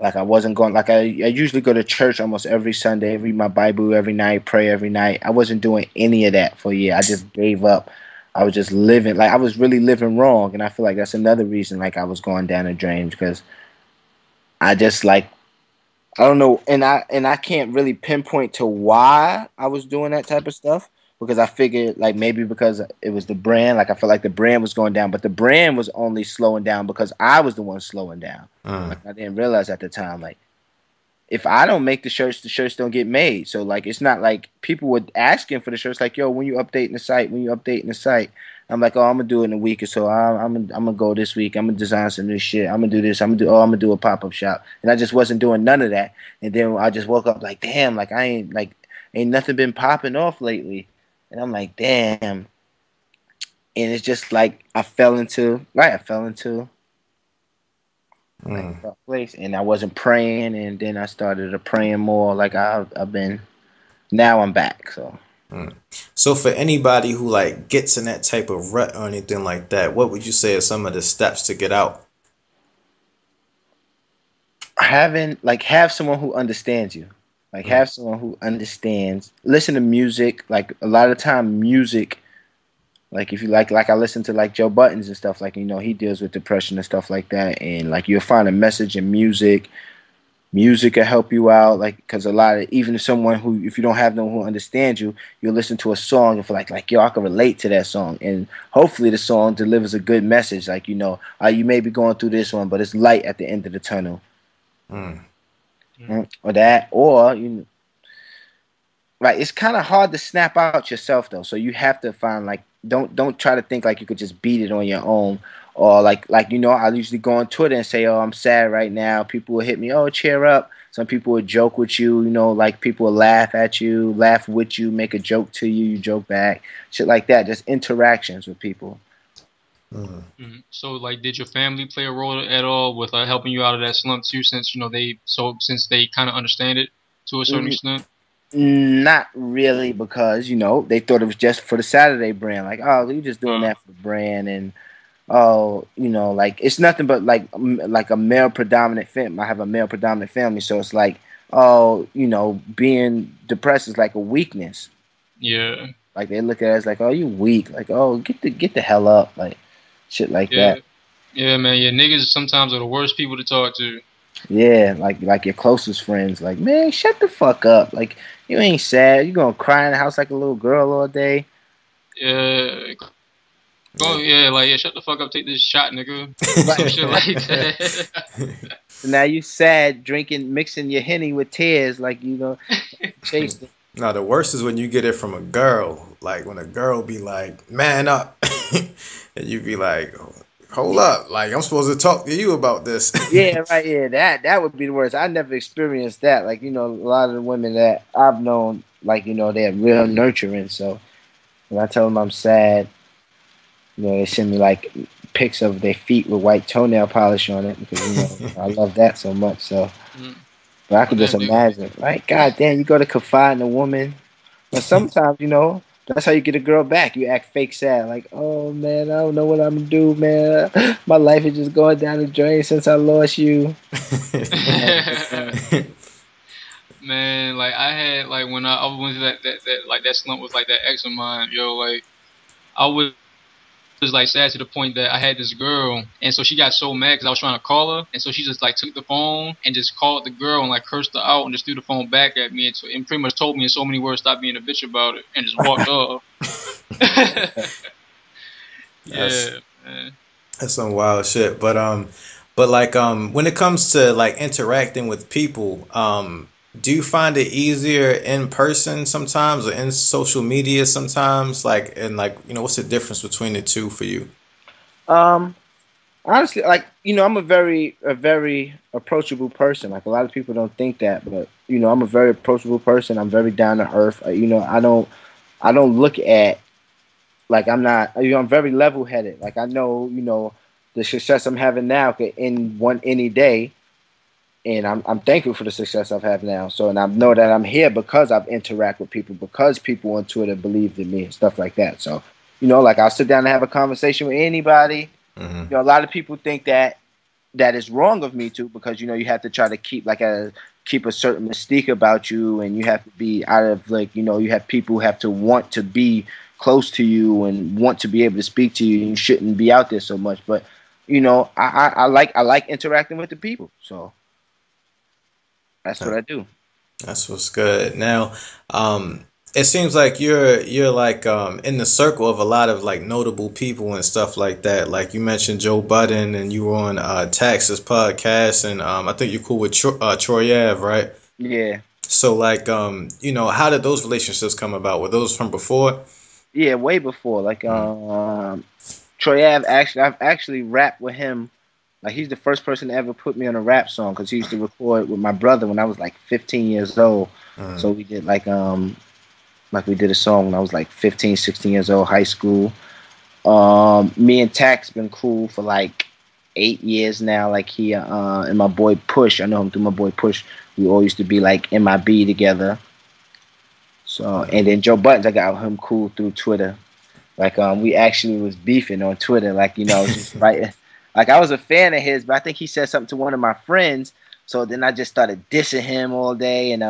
Like, I wasn't going. Like, I usually go to church almost every Sunday, read my Bible every night, pray every night. I wasn't doing any of that for a year. I just gave up. I was just living, like, I was really living wrong, and I feel like that's another reason, like, I was going down the drain, because I just, like, I don't know, and I can't really pinpoint to why I was doing that type of stuff, because I figured, like, maybe because it was the brand, like, I felt like the brand was going down, but the brand was only slowing down because I was the one slowing down. Like, I didn't realize at the time, like, if I don't make the shirts don't get made. So, like, it's not like people were asking for the shirts, like, yo, when you updating the site, I'm like, oh, I'm gonna do it in a week or so. I'm gonna go this week. I'm gonna design some new shit. I'm gonna do this. I'm gonna do a pop-up shop. And I just wasn't doing none of that. And then I just woke up like, damn, like, ain't nothing been popping off lately. And I'm like, damn. And it's just like I fell into like a place, and I wasn't praying, and then I started praying more. Like, I've been. Now I'm back. So for anybody who, like, gets in that type of rut or anything like that, what would you say are some of the steps to get out? Have someone who understands you. Like, have someone who understands. Listen to music. Like, a lot of time, music. Like, if you like I listen to, like, Joe Budden and stuff. Like, you know, he deals with depression and stuff like that. And, like, you'll find a message in music. Music will help you out, like, because even if someone if you don't have no one who understands you, you'll listen to a song and feel like, yo, I can relate to that song, and hopefully the song delivers a good message, like, you know, you may be going through this one, but it's light at the end of the tunnel, or that, or you know, right? It's kind of hard to snap out yourself though, so you have to find, like, don't try to think like you could just beat it on your own. Or like you know, I usually go on Twitter and say, oh, I'm sad right now. People will hit me, oh, cheer up. Some people will joke with you, you know, like, people will laugh at you, laugh with you, make a joke to you, you joke back, shit like that. Just interactions with people. So, like, did your family play a role at all with helping you out of that slump too? Since, you know, since they kind of understand it to a certain extent. Not really, because, you know, they thought it was just for the Sadderday brand. Like, oh, you just doing that for the brand, and oh, you know, like, it's nothing but like a male predominant family. I have a male predominant family, so it's like, oh, you know, being depressed is like a weakness. Yeah. Like, they look at us like, oh, you weak. Like, oh, get the hell up, like, shit like that. Yeah, man. Yeah, niggas sometimes are the worst people to talk to. Yeah, like your closest friends. Like, man, shut the fuck up. Like, you ain't sad. You gonna cry in the house like a little girl all day. Yeah. Oh yeah, like, yeah, shut the fuck up, take this shot, nigga. Some shit like that. So now you sad, mixing your Henny with tears, like, you know, chased it. No, the worst is when you get it from a girl. Like, when a girl be like, man up, and you be like, hold up, like, I'm supposed to talk to you about this. Yeah, right. Yeah, that would be the worst. I never experienced that. Like, you know, a lot of the women that I've known, like, you know, they're real nurturing. So when I tell them I'm sad, you know, they send me, like, pics of their feet with white toenail polish on it, because, you know, I love that so much. So, but I could just imagine, right? God damn, you go to confide in a woman, but sometimes, you know, that's how you get a girl back. You act fake sad, like, oh man, I don't know what I'm gonna do, man. My life is just going down the drain since I lost you. Man, like I had like when I went through that slump with like that ex of mine, yo, like I was like sad to the point that I had this girl, and so she got so mad because I was trying to call her, and so she just like took the phone and just called the girl and like cursed her out and just threw the phone back at me and pretty much told me in so many words, stop being a bitch about it, and just walked off. Yeah, man. That's some wild shit. But like when it comes to like interacting with people, do you find it easier in person sometimes or in social media sometimes? Like, and like, you know, what's the difference between the two for you? Honestly, like, you know, I'm a very approachable person. Like, a lot of people don't think that, but you know, I'm a very approachable person. I'm very down to earth. You know, I don't look at, like, I'm not, you know, I'm very level headed. Like, I know, you know, the success I'm having now could end any day. And I'm thankful for the success I've had now. So, and I know that I'm here because I've interacted with people, because people on Twitter believed in me and stuff like that. So, you know, like, I'll sit down and have a conversation with anybody. Mm-hmm. You know, a lot of people think that is wrong of me too, because, you know, you have to try to keep keep a certain mystique about you, and you have to be out of, like, you know, you have people who have to want to be close to you and want to be able to speak to you. And you shouldn't be out there so much. But, you know, I like interacting with the people. So that's what I do. That's what's good. Now, it seems like you're like in the circle of a lot of like notable people and stuff like that. Like you mentioned Joe Budden, and you were on Tax's podcast, and I think you're cool with Troy Ave, right? Yeah. So like you know, how did those relationships come about? Were those from before? Yeah, way before. Like Troy Ave, I've actually rapped with him. Like, he's the first person to ever put me on a rap song, because he used to record with my brother when I was like 15 years old. So we did like we did a song when I was like 15, 16 years old, high school. Me and Tax been cool for like 8 years now. Like, he and my boy Push, I know him through my boy Push. We all used to be like MIB together. So, and then Joe Buttons, I got him cool through Twitter. Like, we actually was beefing on Twitter, like, you know, just right. Like, I was a fan of his, but I think he said something to one of my friends. So then I just started dissing him all day, and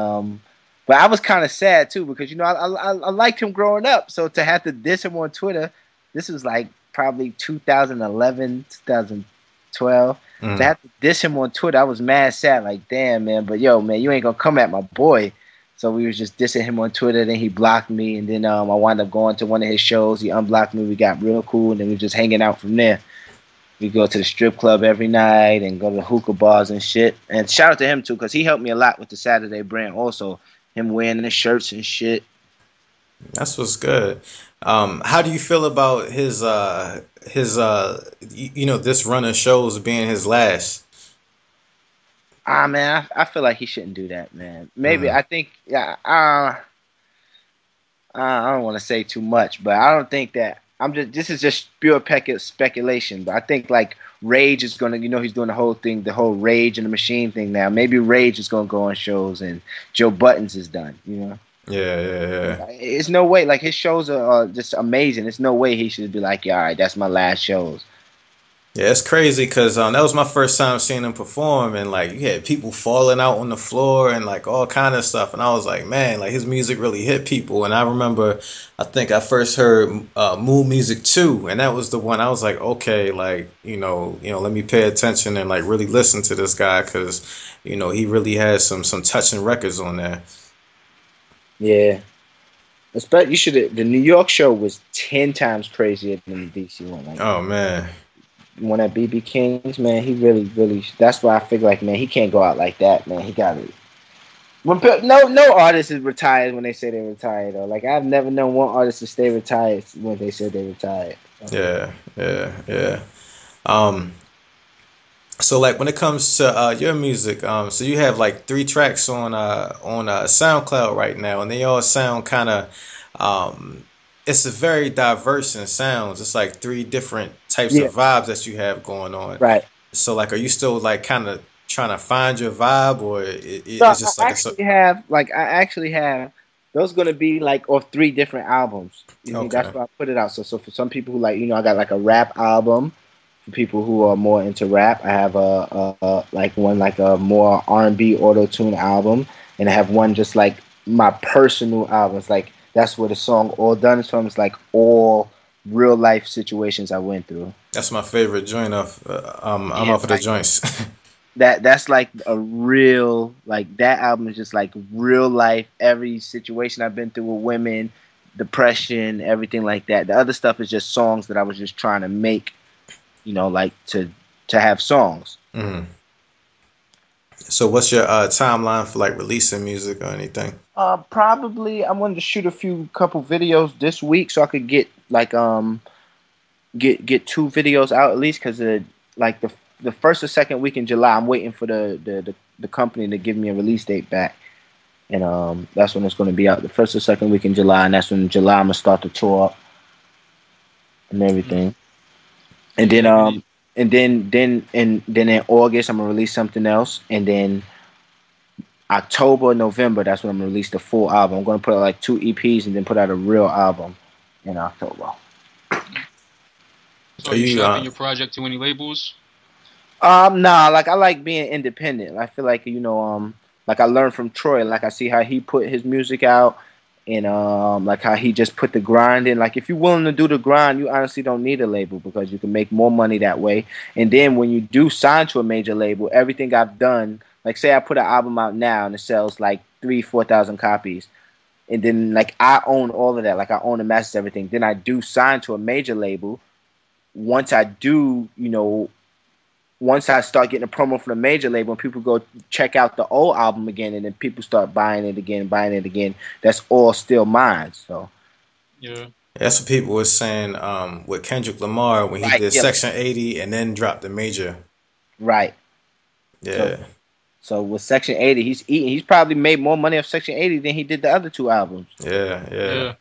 but I was kind of sad too, because, you know, I liked him growing up. So to have to diss him on Twitter, this was like probably 2011, 2012. To have to diss him on Twitter, I was mad sad. Like, damn, man. But yo, man, you ain't gonna come at my boy. So we was just dissing him on Twitter. Then he blocked me, and then I wound up going to one of his shows. He unblocked me. We got real cool, and then we were just hanging out from there. We go to the strip club every night and go to the hookah bars and shit. And shout out to him too, because he helped me a lot with the Sadderday brand also. Him wearing the shirts and shit. That's what's good. How do you feel about his you know, this run of shows being his last? Man, I feel like he shouldn't do that, man. Maybe I think, yeah. I don't want to say too much, but I don't think that. This is just pure speculation, but I think like Rage is gonna, you know, he's doing the whole thing, the whole Rage and the Machine thing now. Maybe Rage is gonna go on shows, and Joe Buttons is done. You know? Yeah. It's no way. Like, his shows are just amazing. There's no way he should be like, yeah, all right, that's my last shows. Yeah, it's crazy because that was my first time seeing him perform, and like you had people falling out on the floor and like all kind of stuff, and I was like, man, like his music really hit people. And I remember, I think I first heard Mood Music 2, and that was the one I was like, okay, like you know, let me pay attention and like really listen to this guy, because you know he really has some touching records on there. Yeah. You should. The New York show was 10 times crazier than the DC one. Like, oh man. One at BB King's, man, he really. That's why I figure like, man, he can't go out like that, man. He got it. No artist is retired when they say they're retired, though. Like, I've never known one artist to stay retired when they said they retired. Yeah. So like when it comes to your music, so you have like 3 tracks on SoundCloud right now, and they all sound kind of it's a very diverse in sounds. It's like 3 different types of vibes that you have going on. Right. So like, are you still like kind of trying to find your vibe, or it's just like I actually have those going to be like off 3 different albums. You know, that's why I put it out. So for some people who like, you know, I got like a rap album. For people who are more into rap, I have like one like a more R&B auto-tune album. and I have one just like my personal albums. Like that's where the song All Done is from. It's like all real life situations I went through. That's my favorite joint off. I'm off of the joints. That's like a real, like that album is just like real life, every situation I've been through with women, depression, everything like that. The other stuff is just songs that I was just trying to make, you know, like to have songs. Mm. So what's your timeline for like releasing music or anything? Probably I wanted to shoot a couple videos this week so I could get like get 2 videos out at least, because like the first or second week in July, I'm waiting for the company to give me a release date back, and that's when it's going to be out. The first or second week in July, and that's when in July I'm gonna start the tour up and everything. And then in August I'm gonna release something else, and then October or November, that's when I'm gonna release the full album. I'm gonna put out like 2 EPs and then put out a real album in October. So are you shopping your project to any labels? Nah, like I like being independent. I feel like, you know, like I learned from Troy, like I see how he put his music out, and like how he just put the grind in. Like if you're willing to do the grind, you honestly don't need a label, because you can make more money that way. And then when you do sign to a major label, everything I've done, like say I put an album out now and it sells like 3,000-4,000 copies, and then like I own all of that, like I own the masters, everything. Then I do sign to a major label. Once I do, you know, once I start getting a promo from the major label and people go check out the old album again, and then people start buying it again, that's all still mine. So yeah, that's what people were saying with Kendrick Lamar when he did Section 80 and then dropped the major. Right. Yeah. So with Section 80, he's probably made more money off Section 80 than he did the other 2 albums. Yeah.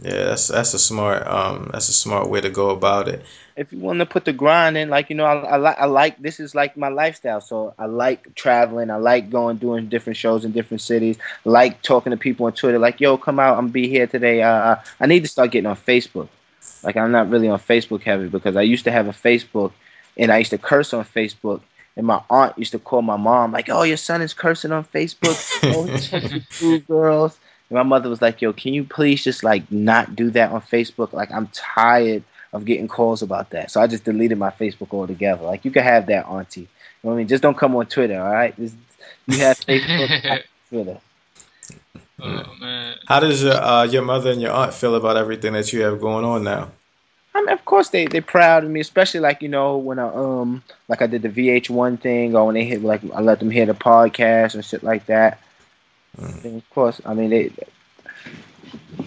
That's a smart way to go about it. If you want to put the grind in, like, you know, I like, this is like my lifestyle. So I like traveling. I like doing different shows in different cities. I like talking to people on Twitter. Like, yo, come out. I'm be here today. I need to start getting on Facebook. Like, I'm not really on Facebook heavy, because I used to have a Facebook and I used to curse on Facebook. And my aunt used to call my mom like, "Oh, your son is cursing on Facebook. Oh, he's texting 2 girls." And my mother was like, "Yo, can you please just like not do that on Facebook? Like, I'm tired of getting calls about that." So I just deleted my Facebook altogether. Like, you can have that, auntie. You know what I mean? Just don't come on Twitter, all right? You have Facebook, Twitter. Oh man. How does your mother and your aunt feel about everything that you have going on now? I mean, of course they proud of me, especially like, you know, when I did the VH1 thing, or when they hit, like I let them hear the podcast and shit like that. And of course, I mean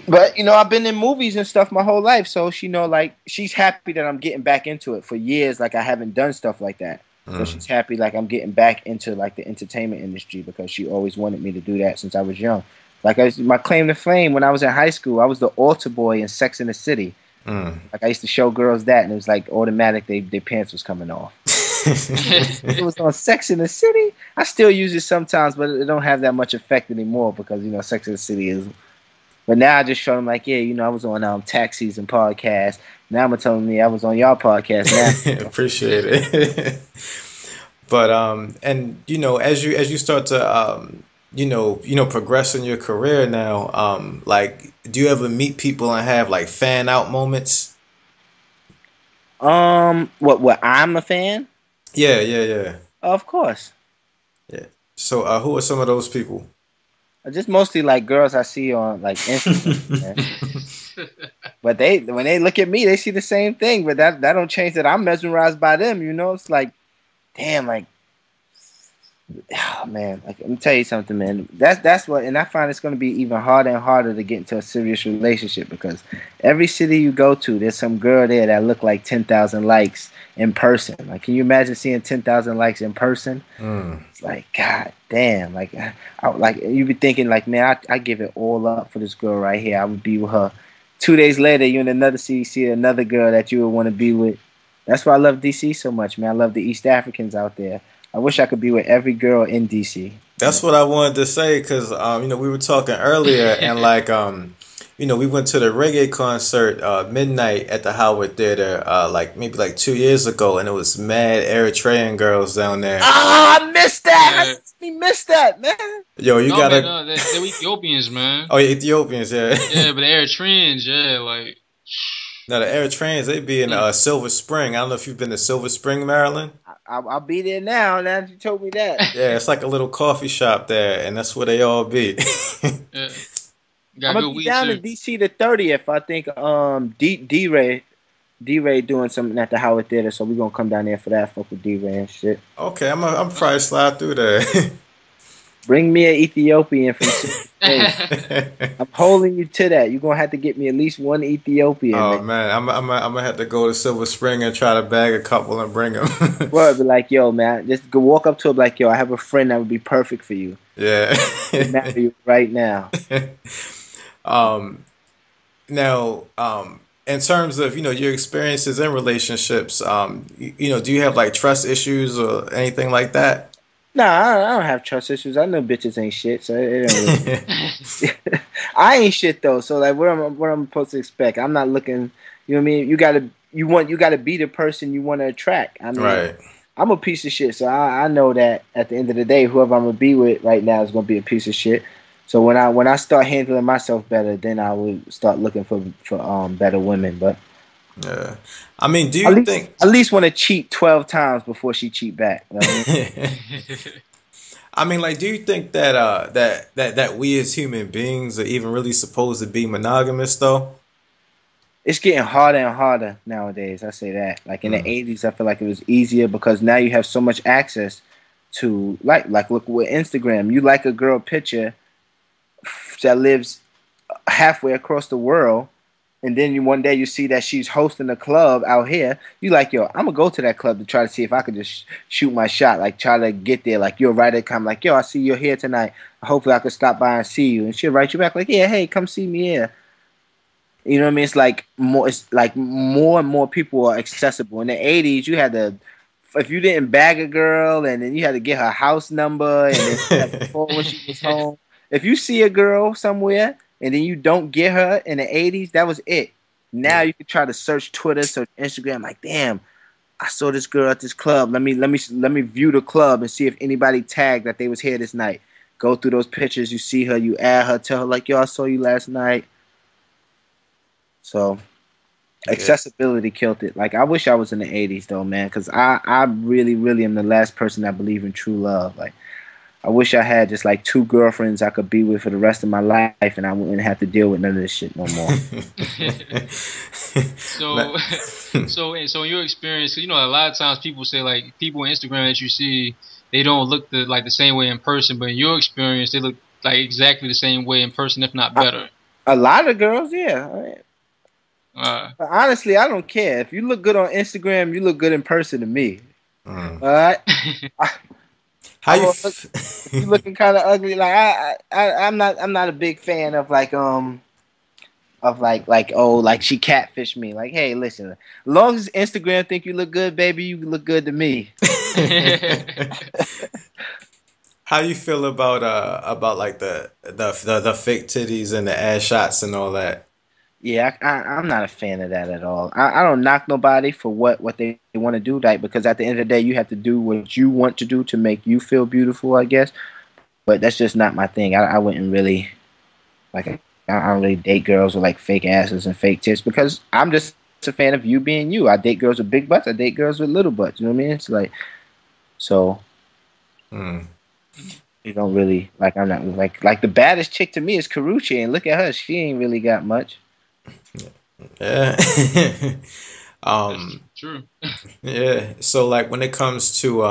but you know, I've been in movies and stuff my whole life, so she know, like, she's happy that I'm getting back into it. For years, like, I haven't done stuff like that. So she's happy like I'm getting back into like the entertainment industry, because she always wanted me to do that since I was young. Like, my claim to fame when I was in high school, I was the altar boy in Sex and the City. Like, I used to show girls that, and it was like automatic their pants was coming off. It was on Sex and the City. I still use it sometimes, but it don't have that much effect anymore, because, you know, Sex and the City is. But now I just show them like, yeah, you know, I was on Tax Season podcast. Now I'm telling me I was on y'all podcast now. Appreciate it. But and you know, as you start to you know, progress in your career now, like, do you ever meet people and have like fan out moments? What I'm a fan? Yeah. Of course. Yeah. So who are some of those people? Just mostly like girls I see on like Instagram. But when they look at me, they see the same thing. But that don't change that I'm mesmerized by them. You know, it's like, damn, like, oh, man. Like, let me tell you something, man. That's what, and I find it's going to be even harder and harder to get into a serious relationship, because every city you go to, there's some girl there that look like 10,000 likes in person. Like, can you imagine seeing 10,000 likes in person? It's like, God damn. Like, like, you be thinking like, man, I give it all up for this girl right here. I would be with her. 2 days later, you're in another city, see another girl that you would want to be with. That's why I love DC so much, man. I love the East Africans out there. I wish I could be with every girl in DC. That's what I wanted to say, because you know, we were talking earlier, and like you know, we went to the reggae concert midnight at the Howard Theater like maybe like 2 years ago, and it was mad Eritrean girls down there. Oh, I missed that. We missed that, man. Yo, you gotta. Man, they're Ethiopians, man. Oh, yeah, Ethiopians, yeah. Yeah, but the Eritreans, yeah, like. Now the Eritreans, they be in Silver Spring. I don't know if you've been to Silver Spring, Maryland. I'll be there now. Now that you told me that. Yeah, it's like a little coffee shop there, and that's where they all be. Yeah. I'm gonna be down in DC the 30th. I think D-Ray doing something at the Howard Theater, so we're gonna come down there for that. Fuck with D-Ray and shit. Okay, I'm probably slide through there. Bring me an Ethiopian from Space. I'm holding you to that. You're gonna have to get me at least one Ethiopian. Oh man, I'm gonna have to go to Silver Spring and try to bag a couple and bring them. Well, be like, yo, man, just go walk up to him like, yo, I have a friend that would be perfect for you. Yeah. I'll marry you right now. Now, in terms of your experiences in relationships, do you have like trust issues or anything like that? Nah, I don't have trust issues. I know bitches ain't shit, so it don't really... I ain't shit though. So like, what I'm supposed to expect? I'm not looking. You know what I mean? You gotta be the person you want to attract. I mean, right. I'm a piece of shit, so I know that at the end of the day, whoever I'm gonna be with right now is gonna be a piece of shit. So when I start handling myself better, then I will start looking for better women. But yeah, I mean, do you think at least want to cheat 12 times before she cheat back? You know what I mean? I mean, like, do you think that that we as human beings are even really supposed to be monogamous though? It's getting harder and harder nowadays. I say that. Like in the 80s, I feel like it was easier because now you have so much access to like look with Instagram. You like a girl picture that lives halfway across the world, and then one day you see that she's hosting a club out here. You like, yo, I'm gonna go to that club to try to see if I could just shoot my shot, like try to get there. Like you'll write it, come like, yo, I see you're here tonight. Hopefully I could stop by and see you, and she'll write you back like, yeah, hey, come see me here. You know what I mean? It's like more and more people are accessible. In the 80s, you had to, if you didn't bag a girl, and then you had to get her house number, and then you had to call when she was home. If you see a girl somewhere and then you don't get her in the 80s, that was it. Now you can try to search Twitter, search Instagram. Like, damn, I saw this girl at this club. Let me view the club and see if anybody tagged that they was here this night. Go through those pictures. You see her, you add her, tell her like, yo, I saw you last night. So accessibility killed it. Like, I wish I was in the 80s though, man, because I really, really am the last person that believe in true love. Like, I wish I had just like 2 girlfriends I could be with for the rest of my life, and I wouldn't have to deal with none of this shit no more. So in your experience, a lot of times people say like people on Instagram that you see, they don't look the same way in person, but in your experience, they look like exactly the same way in person, if not better. A lot of girls, yeah. But honestly, I don't care. If you look good on Instagram, you look good in person to me. All right. How you if you looking kind of ugly, like I'm not a big fan of like oh, like she catfished me. Like, hey, listen, as long as Instagram think you look good, baby, you look good to me. How you feel about like the fake titties and the ass shots and all that? Yeah, I'm not a fan of that at all. I don't knock nobody for what they want to do, like, because at the end of the day, you have to do what you want to do to make you feel beautiful, I guess. But that's just not my thing. I wouldn't really, like, I don't really date girls with, like, fake asses and fake tits because I'm just a fan of you being you. I date girls with big butts. I date girls with little butts. You know what I mean? It's like, so... You don't really, like, I'm not, like the baddest chick to me is Karuchi, and look at her. She ain't really got much. Yeah. True. Yeah. So like when it comes to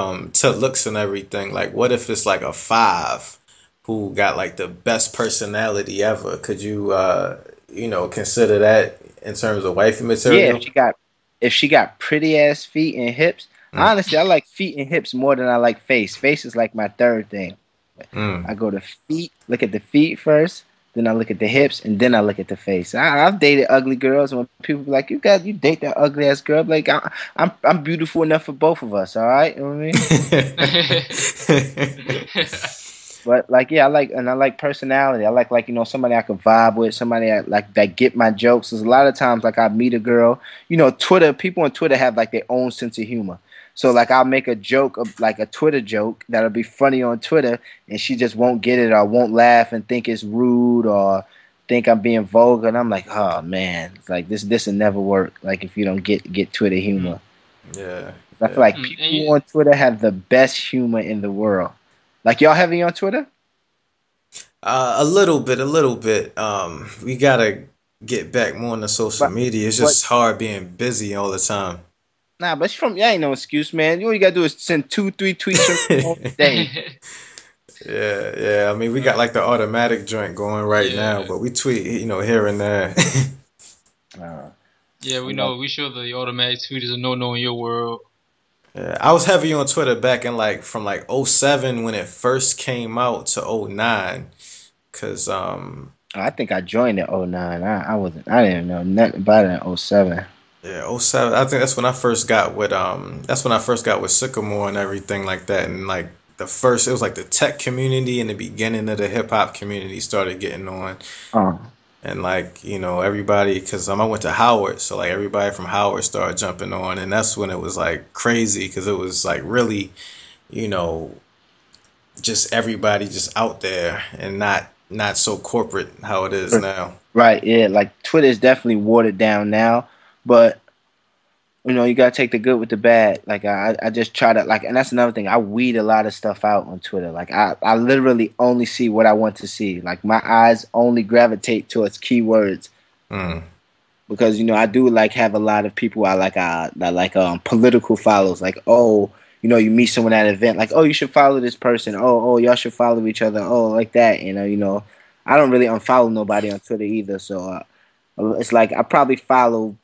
looks and everything, like what if it's like a 5 who got like the best personality ever? Could you consider that in terms of wifey material? Yeah, if she got pretty ass feet and hips. Honestly, I like feet and hips more than I like face. Face is like my third thing. I go to feet, look at the feet first, then I look at the hips, and then I look at the face. I've dated ugly girls, and when people be like, you date that ugly ass girl, like I'm beautiful enough for both of us, all right? You know what I mean? But like, yeah, I like personality. I like somebody I can vibe with, somebody that get my jokes. Because a lot of times, like, I meet a girl, Twitter, people on Twitter have like their own sense of humor. So like I'll make a joke of like a Twitter joke that'll be funny on Twitter, and she just won't get it or won't laugh and think it's rude or think I'm being vulgar. And I'm like, oh man, it's like this will never work. Like if you don't get Twitter humor. Yeah. I feel like people on Twitter have the best humor in the world. Like y'all heavy on Twitter? A little bit. We gotta get back more into social media. It's just hard being busy all the time. Nah, but that ain't no excuse, man. All you gotta do is send 2-3 tweets a day. Yeah. I mean, we got like the automatic joint going right now, but we tweet, here and there. Yeah, we know. We sure the automatic tweet is a no-no in your world. Yeah, I was heavy on Twitter back in from 07 when it first came out to 09, cause I think I joined in 09. I didn't know nothing about it in 07. Yeah, 07. I think that's when I first got with Sycamore and everything like that, and like it was like the tech community in the beginning of the hip hop community started getting on. And like, everybody, because I went to Howard, so like everybody from Howard started jumping on, and that's when it was like crazy, because it was like really, just everybody just out there and not so corporate how it is now. Right, yeah, like Twitter is definitely watered down now, but you gotta take the good with the bad. Like I just try to and that's another thing. I weed a lot of stuff out on Twitter. Like I literally only see what I want to see. Like my eyes only gravitate towards keywords. Because I do have a lot of people I like political follows. Like you meet someone at an event. Like you should follow this person. Oh y'all should follow each other. Like that. I don't really unfollow nobody on Twitter either. So it's like I probably follow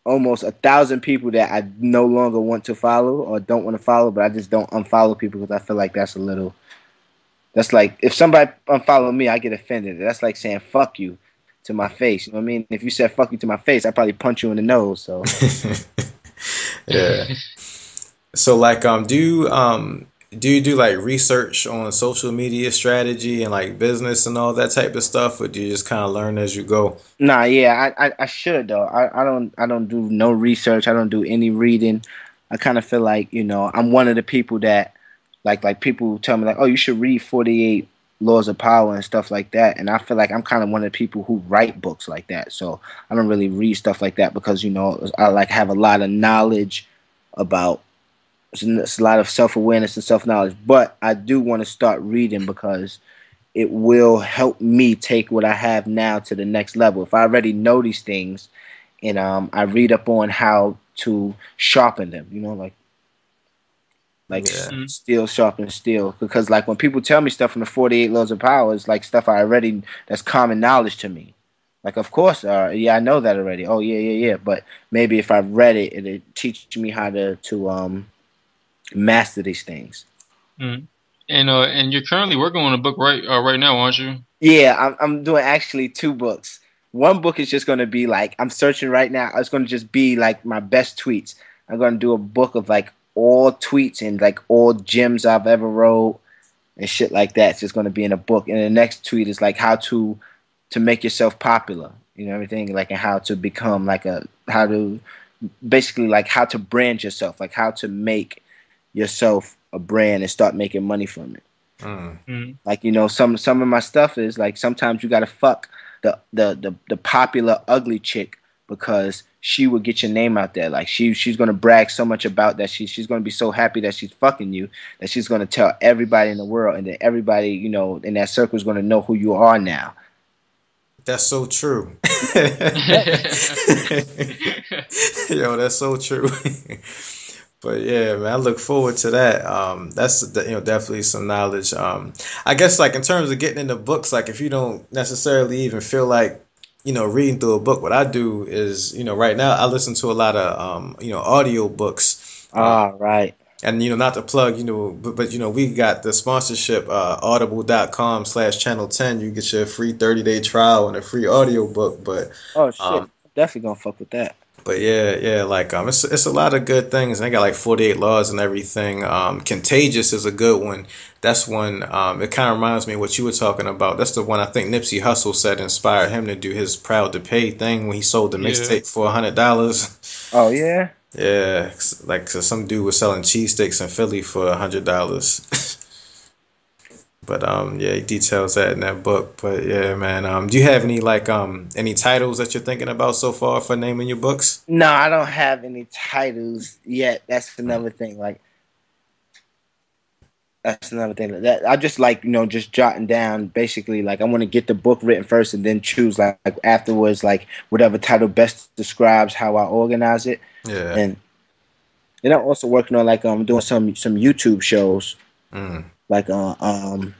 almost 1,000 people that I no longer want to follow or don't want to follow, but I just don't unfollow people because I feel like that's like if somebody unfollow me, I get offended. That's like saying fuck you to my face. You know what I mean? If you said fuck you to my face, I'd probably punch you in the nose. So yeah. So do you do like research on social media strategy and like business and all that type of stuff, or do you just kind of learn as you go? Nah, yeah, I should though. I don't do no research. I don't do any reading. I kind of feel like I'm one of the people that like people tell me like, you should read 48 Laws of Power and stuff like that, and I feel like I'm kind of one of the people who write books like that. So I don't really read stuff like that because I have a lot of knowledge about. It's a lot of self-awareness and self-knowledge, but I do want to start reading because it will help me take what I have now to the next level. If I already know these things and I read up on how to sharpen them, steel sharpen steel. Because like when people tell me stuff from the 48 Laws of Power, it's like stuff that's common knowledge to me. Like, of course, I know that already. Oh, yeah. But maybe if I read it, it'll teach me how to master these things. And you're currently working on a book right now, aren't you? Yeah, I'm doing actually 2 books. One book is just going to be like, I'm searching right now. It's going to just be like my best tweets. I'm going to do a book of like all tweets and like all gems I've ever wrote and shit like that. It's just going to be in a book. And the next tweet is like how to make yourself popular, everything, like, and how to become how to brand yourself, like how to make yourself a brand and start making money from it. Like some of my stuff is like sometimes you gotta fuck the popular ugly chick because she will get your name out there. Like she's gonna brag so much about that she's gonna be so happy that she's fucking you that she's gonna tell everybody in the world, and then everybody in that circle is gonna know who you are now. That's so true. Yo, that's so true. But yeah, man, I look forward to that. That's definitely some knowledge. I guess like in terms of getting into books, like if you don't necessarily even feel like reading through a book, what I do is right now I listen to a lot of audio books. Right. And not to plug, but we got the sponsorship, audible.com/channel10. You get your free 30-day trial and a free audio book. But oh shit, definitely gonna fuck with that. But yeah, like it's a lot of good things. And they got like 48 laws and everything. Contagious is a good one. That's one. It kind of reminds me of what you were talking about. That's the one I think Nipsey Hussle said inspired him to do his Proud to Pay thing when he sold the mixtape for $100. Oh yeah. Yeah, like so some dude was selling cheesesteaks in Philly for $100. But yeah, he details that in that book. But yeah, man, do you have any like any titles that you're thinking about so far for naming your books? No, I don't have any titles yet. That's another thing. Like, that's another thing. That I just like, just jotting down. Basically, like I want to get the book written first, and then choose like afterwards, like whatever title best describes how I organize it. Yeah. And then I'm also working on like doing some YouTube shows. Like I'm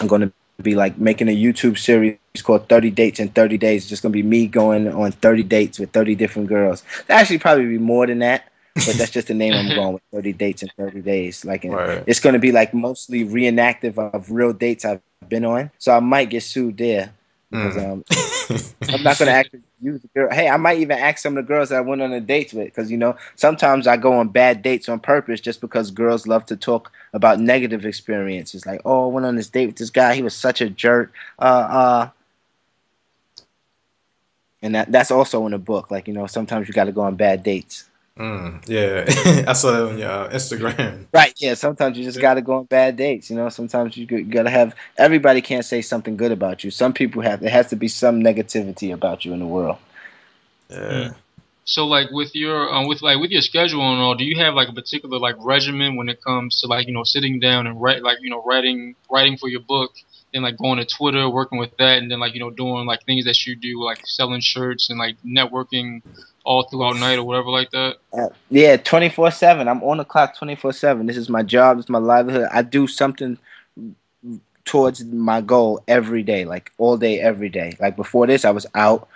going to be like making a YouTube series called 30 Dates in 30 Days. It's just going to be me going on 30 dates with 30 different girls. It'll actually probably be more than that, but that's just the name I'm going with, 30 Dates in 30 Days. Like it's going to be like mostly reenactive of real dates I've been on. So I might get sued there. Because I'm not going to actually use the girl. Hey, I might even ask some of the girls that I went on a dates with. Because, sometimes I go on bad dates on purpose just because girls love to talk about negative experiences. Like, oh, I went on this date with this guy. He was such a jerk. And that's also in the book. Like, sometimes you got to go on bad dates. Yeah, I saw that on your Instagram. Right, yeah. Sometimes you just got to go on bad dates. Sometimes you got to have. Everybody can't say something good about you. Some people have. There has to be some negativity about you in the world. Yeah. So like with your with your schedule and all, do you have like a particular like regimen when it comes to like sitting down and writing for your book, then like going to Twitter, working with that, and then like doing like things that you do like selling shirts and like networking all throughout night or whatever like that? Yeah, 24/7. I'm on the clock 24/7. This is my job. This is my livelihood. I do something towards my goal every day, like all day, every day. Like before this, I was out.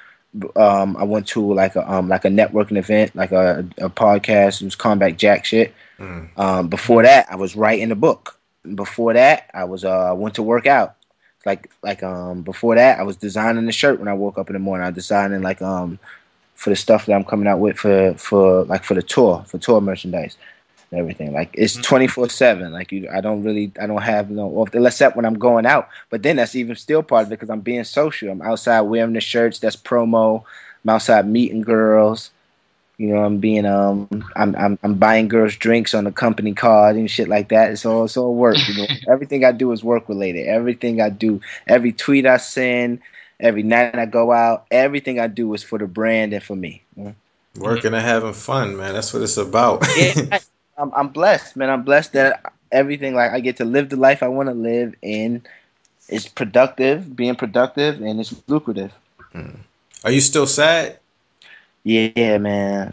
I went to like a networking event, like a podcast. It was Combat Jack shit. Before that, I was writing a book. Before that, I was went to work out. Before that, I was designing the shirt when I woke up in the morning. I was designing for the stuff that I'm coming out with for the tour merchandise and everything. Like it's 24/7. Like I don't have no off except when I'm going out. But then that's even still part of it because I'm being social. I'm outside wearing the shirts. That's promo. I'm outside meeting girls. I'm being I'm buying girls drinks on the company card and shit like that. It's all work. Everything I do is work related. Everything I do, every tweet I send, every night I go out, everything I do is for the brand and for me. Working and having fun, man. That's what it's about. Yeah, I'm blessed, man. I'm blessed that everything, like I get to live the life I want to live, and it's productive, being productive, and it's lucrative. Are you still sad? Yeah, man.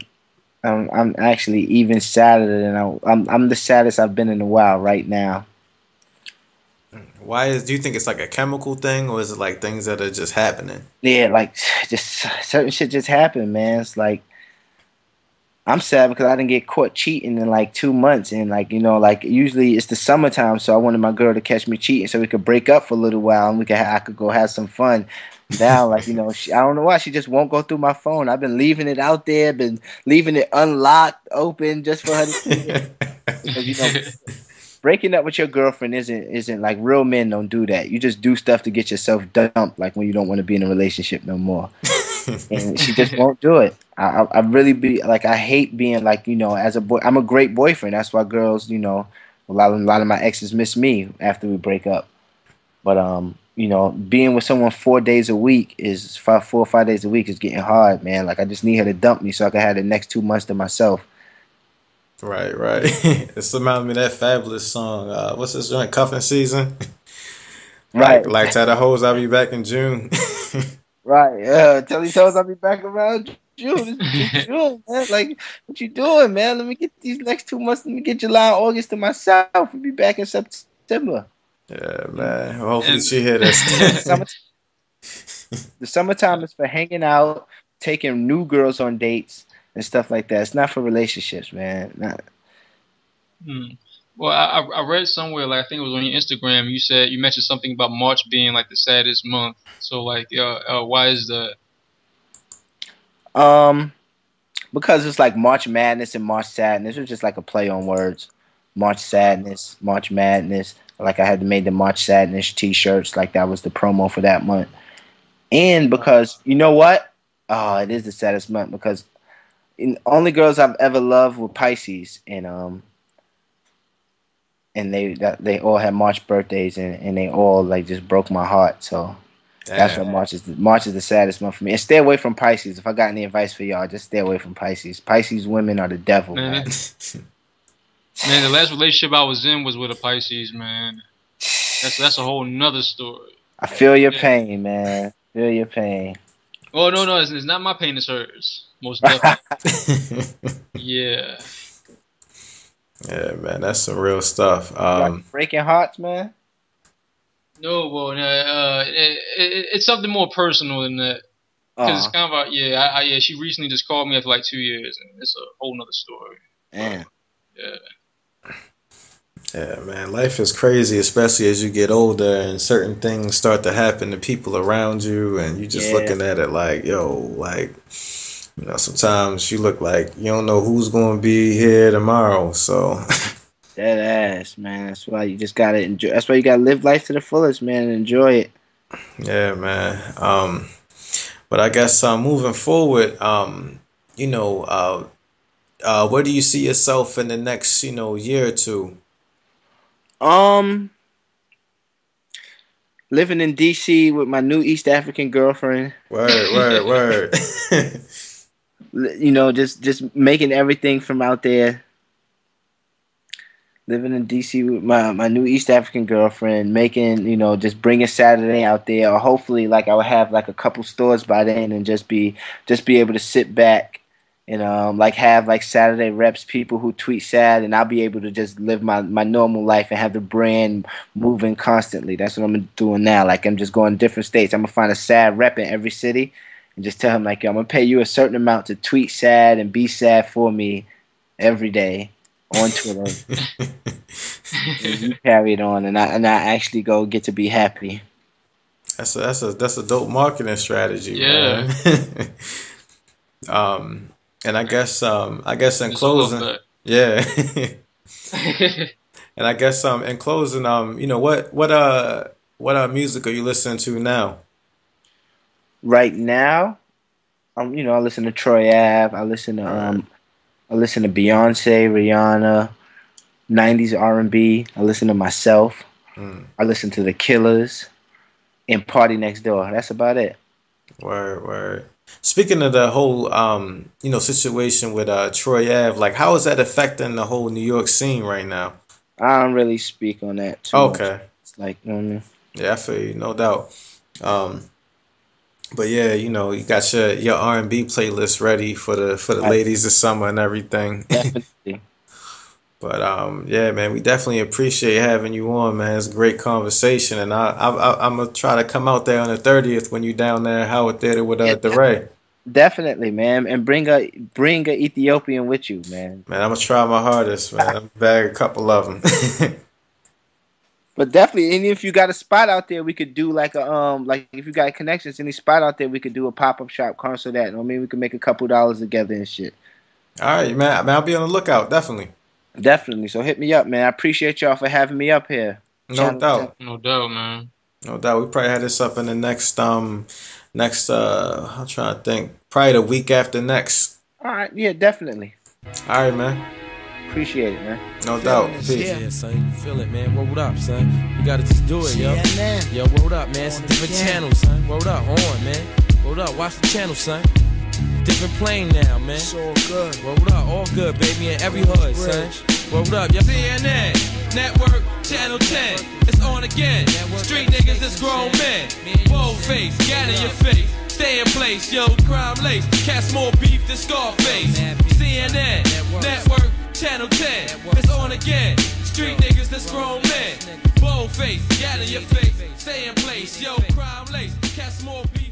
I'm actually even sadder than I'm the saddest I've been in a while right now. Why do you think it's like a chemical thing, or is it like things that are just happening? Yeah, like just certain shit just happened, man. It's like I'm sad because I didn't get caught cheating in like 2 months, and like usually it's the summertime, so I wanted my girl to catch me cheating so we could break up for a little while and I could go have some fun. Now, like I don't know why she just won't go through my phone. I've been leaving it out there, been leaving it unlocked, open just for her to see it. Because, breaking up with your girlfriend isn't like real men don't do that. You just do stuff to get yourself dumped, like when you don't want to be in a relationship no more. And she just won't do it. I really be like I hate being like as a boy. I'm a great boyfriend. That's why girls a lot of my exes miss me after we break up. But being with someone 4 days a week is 4 or 5 days a week is getting hard, man. Like I just need her to dump me so I can have the next 2 months to myself. Right. It's reminds me of that fabulous song. What's this joint? Cuffing Season. Right. Like tell the hoes I'll be back in June. Right. Tell these hoes I'll be back around June. It's June, man. Like, what you doing, man? Let me get these next 2 months. Let me get July and August to myself. We'll be back in September. Yeah, man. Well, hopefully she hear this. The summertime is for hanging out, taking new girls on dates and stuff like that. It's not for relationships, man. Well, I read somewhere, like I think it was on your Instagram, you mentioned something about March being like the saddest month. So like, why is that? because it's like March Madness and March Sadness. It was just like a play on words. March Sadness, March Madness. Like I had made the March Sadness T-shirts. Like that was the promo for that month. And because you know what? Oh, it is the saddest month because only girls I've ever loved were Pisces, and they all had March birthdays, and they all like just broke my heart. So that's what March is. March is the saddest month for me. And stay away from Pisces. If I got any advice for y'all, just stay away from Pisces. Pisces women are the devil, man. Man, the last relationship I was in was with a Pisces, man. That's a whole nother story. I feel your pain, man. Feel your pain. Oh no, it's not my pain, it's hers. Most definitely. Yeah. Yeah, man, that's some real stuff. Breaking hearts, man. No, well, it's something more personal than that. Because it's kind of yeah, she recently just called me after like 2 years, and it's a whole nother story. Damn. Yeah. Yeah, man, life is crazy, especially as you get older and certain things start to happen to people around you, and you just looking at it like, yo, like, you know, sometimes you look like you don't know who's going to be here tomorrow, so. That ass, man. That's why you just gotta enjoy. That's why you gotta live life to the fullest, man, and enjoy it. Yeah, man. But I guess moving forward, you know, where do you see yourself in the next, you know, year or two? Living in DC with my new East African girlfriend. Word. You know, just making everything from out there. Living in DC with my new East African girlfriend, making, you know, just bringing Saturday out there, or hopefully like I would have like a couple stores by then and just be able to sit back and like have like Saturday reps, people who tweet sad, and I'll be able to just live my normal life and have the brand moving constantly. That's what I'm doing now. Like I'm just going to different states. I'm gonna find a sad rep in every city and just tell him like, yo, I'm gonna pay you a certain amount to tweet sad and be sad for me every day on Twitter. And you carry it on, and I actually go get to be happy. That's a dope marketing strategy, yeah. Man. And I guess in closing, yeah. And I guess in closing, you know, what music are you listening to now? Right now, you know, I listen to Troy Ave. I listen to Beyonce, Rihanna, 90s R&B. I listen to myself. I listen to The Killers and Party Next Door. That's about it. Word. Speaking of the whole, you know, situation with Troy Ave, like, how is that affecting the whole New York scene right now? I don't really speak on that too much. It's like, yeah, I feel you, no doubt. But yeah, you know, you got your R&B playlist ready for the ladies this summer and everything. Definitely. But yeah, man, we definitely appreciate having you on, man. It's a great conversation, and I'm gonna try to come out there on the 30th when you down there at Howard Theater with DeRay. Definitely, man, and bring a Ethiopian with you, man. Man, I'm gonna try my hardest, man. I'm bag a couple of them. But definitely, and if you got a spot out there, we could do like a like if you got connections, any spot out there, we could do a pop-up shop concert at. I mean, we could make a couple dollars together and shit. All right, man. I'll be on the lookout, definitely. Definitely. So hit me up, man. I appreciate y'all for having me up here. No doubt, man. No doubt. We probably had this up in the next I'm trying to think. Probably the week after next. All right. Yeah, definitely. All right, man. Appreciate it, man. No doubt. Peace. Yeah, son. You feel it, man. Word up, son. You gotta just do it, yo. Yo, word up, man. It's a different channel, son. Word up, on, man. Word up. Watch the channel, son. Different plane now, man. It's all good. Word up, all good, baby, in every hood, son. Word up, yo. CNN, Network, Channel 10. It's on again. Street niggas is grown men. Bold face, gat in your face. Stay in place, yo, crime lace. Cats more beef than Scarface. CNN, Network, Channel 10. It's on again. Street niggas that's grown men. Bold face, gat in your face. Stay in place, yo, crime lace. Cats more beef.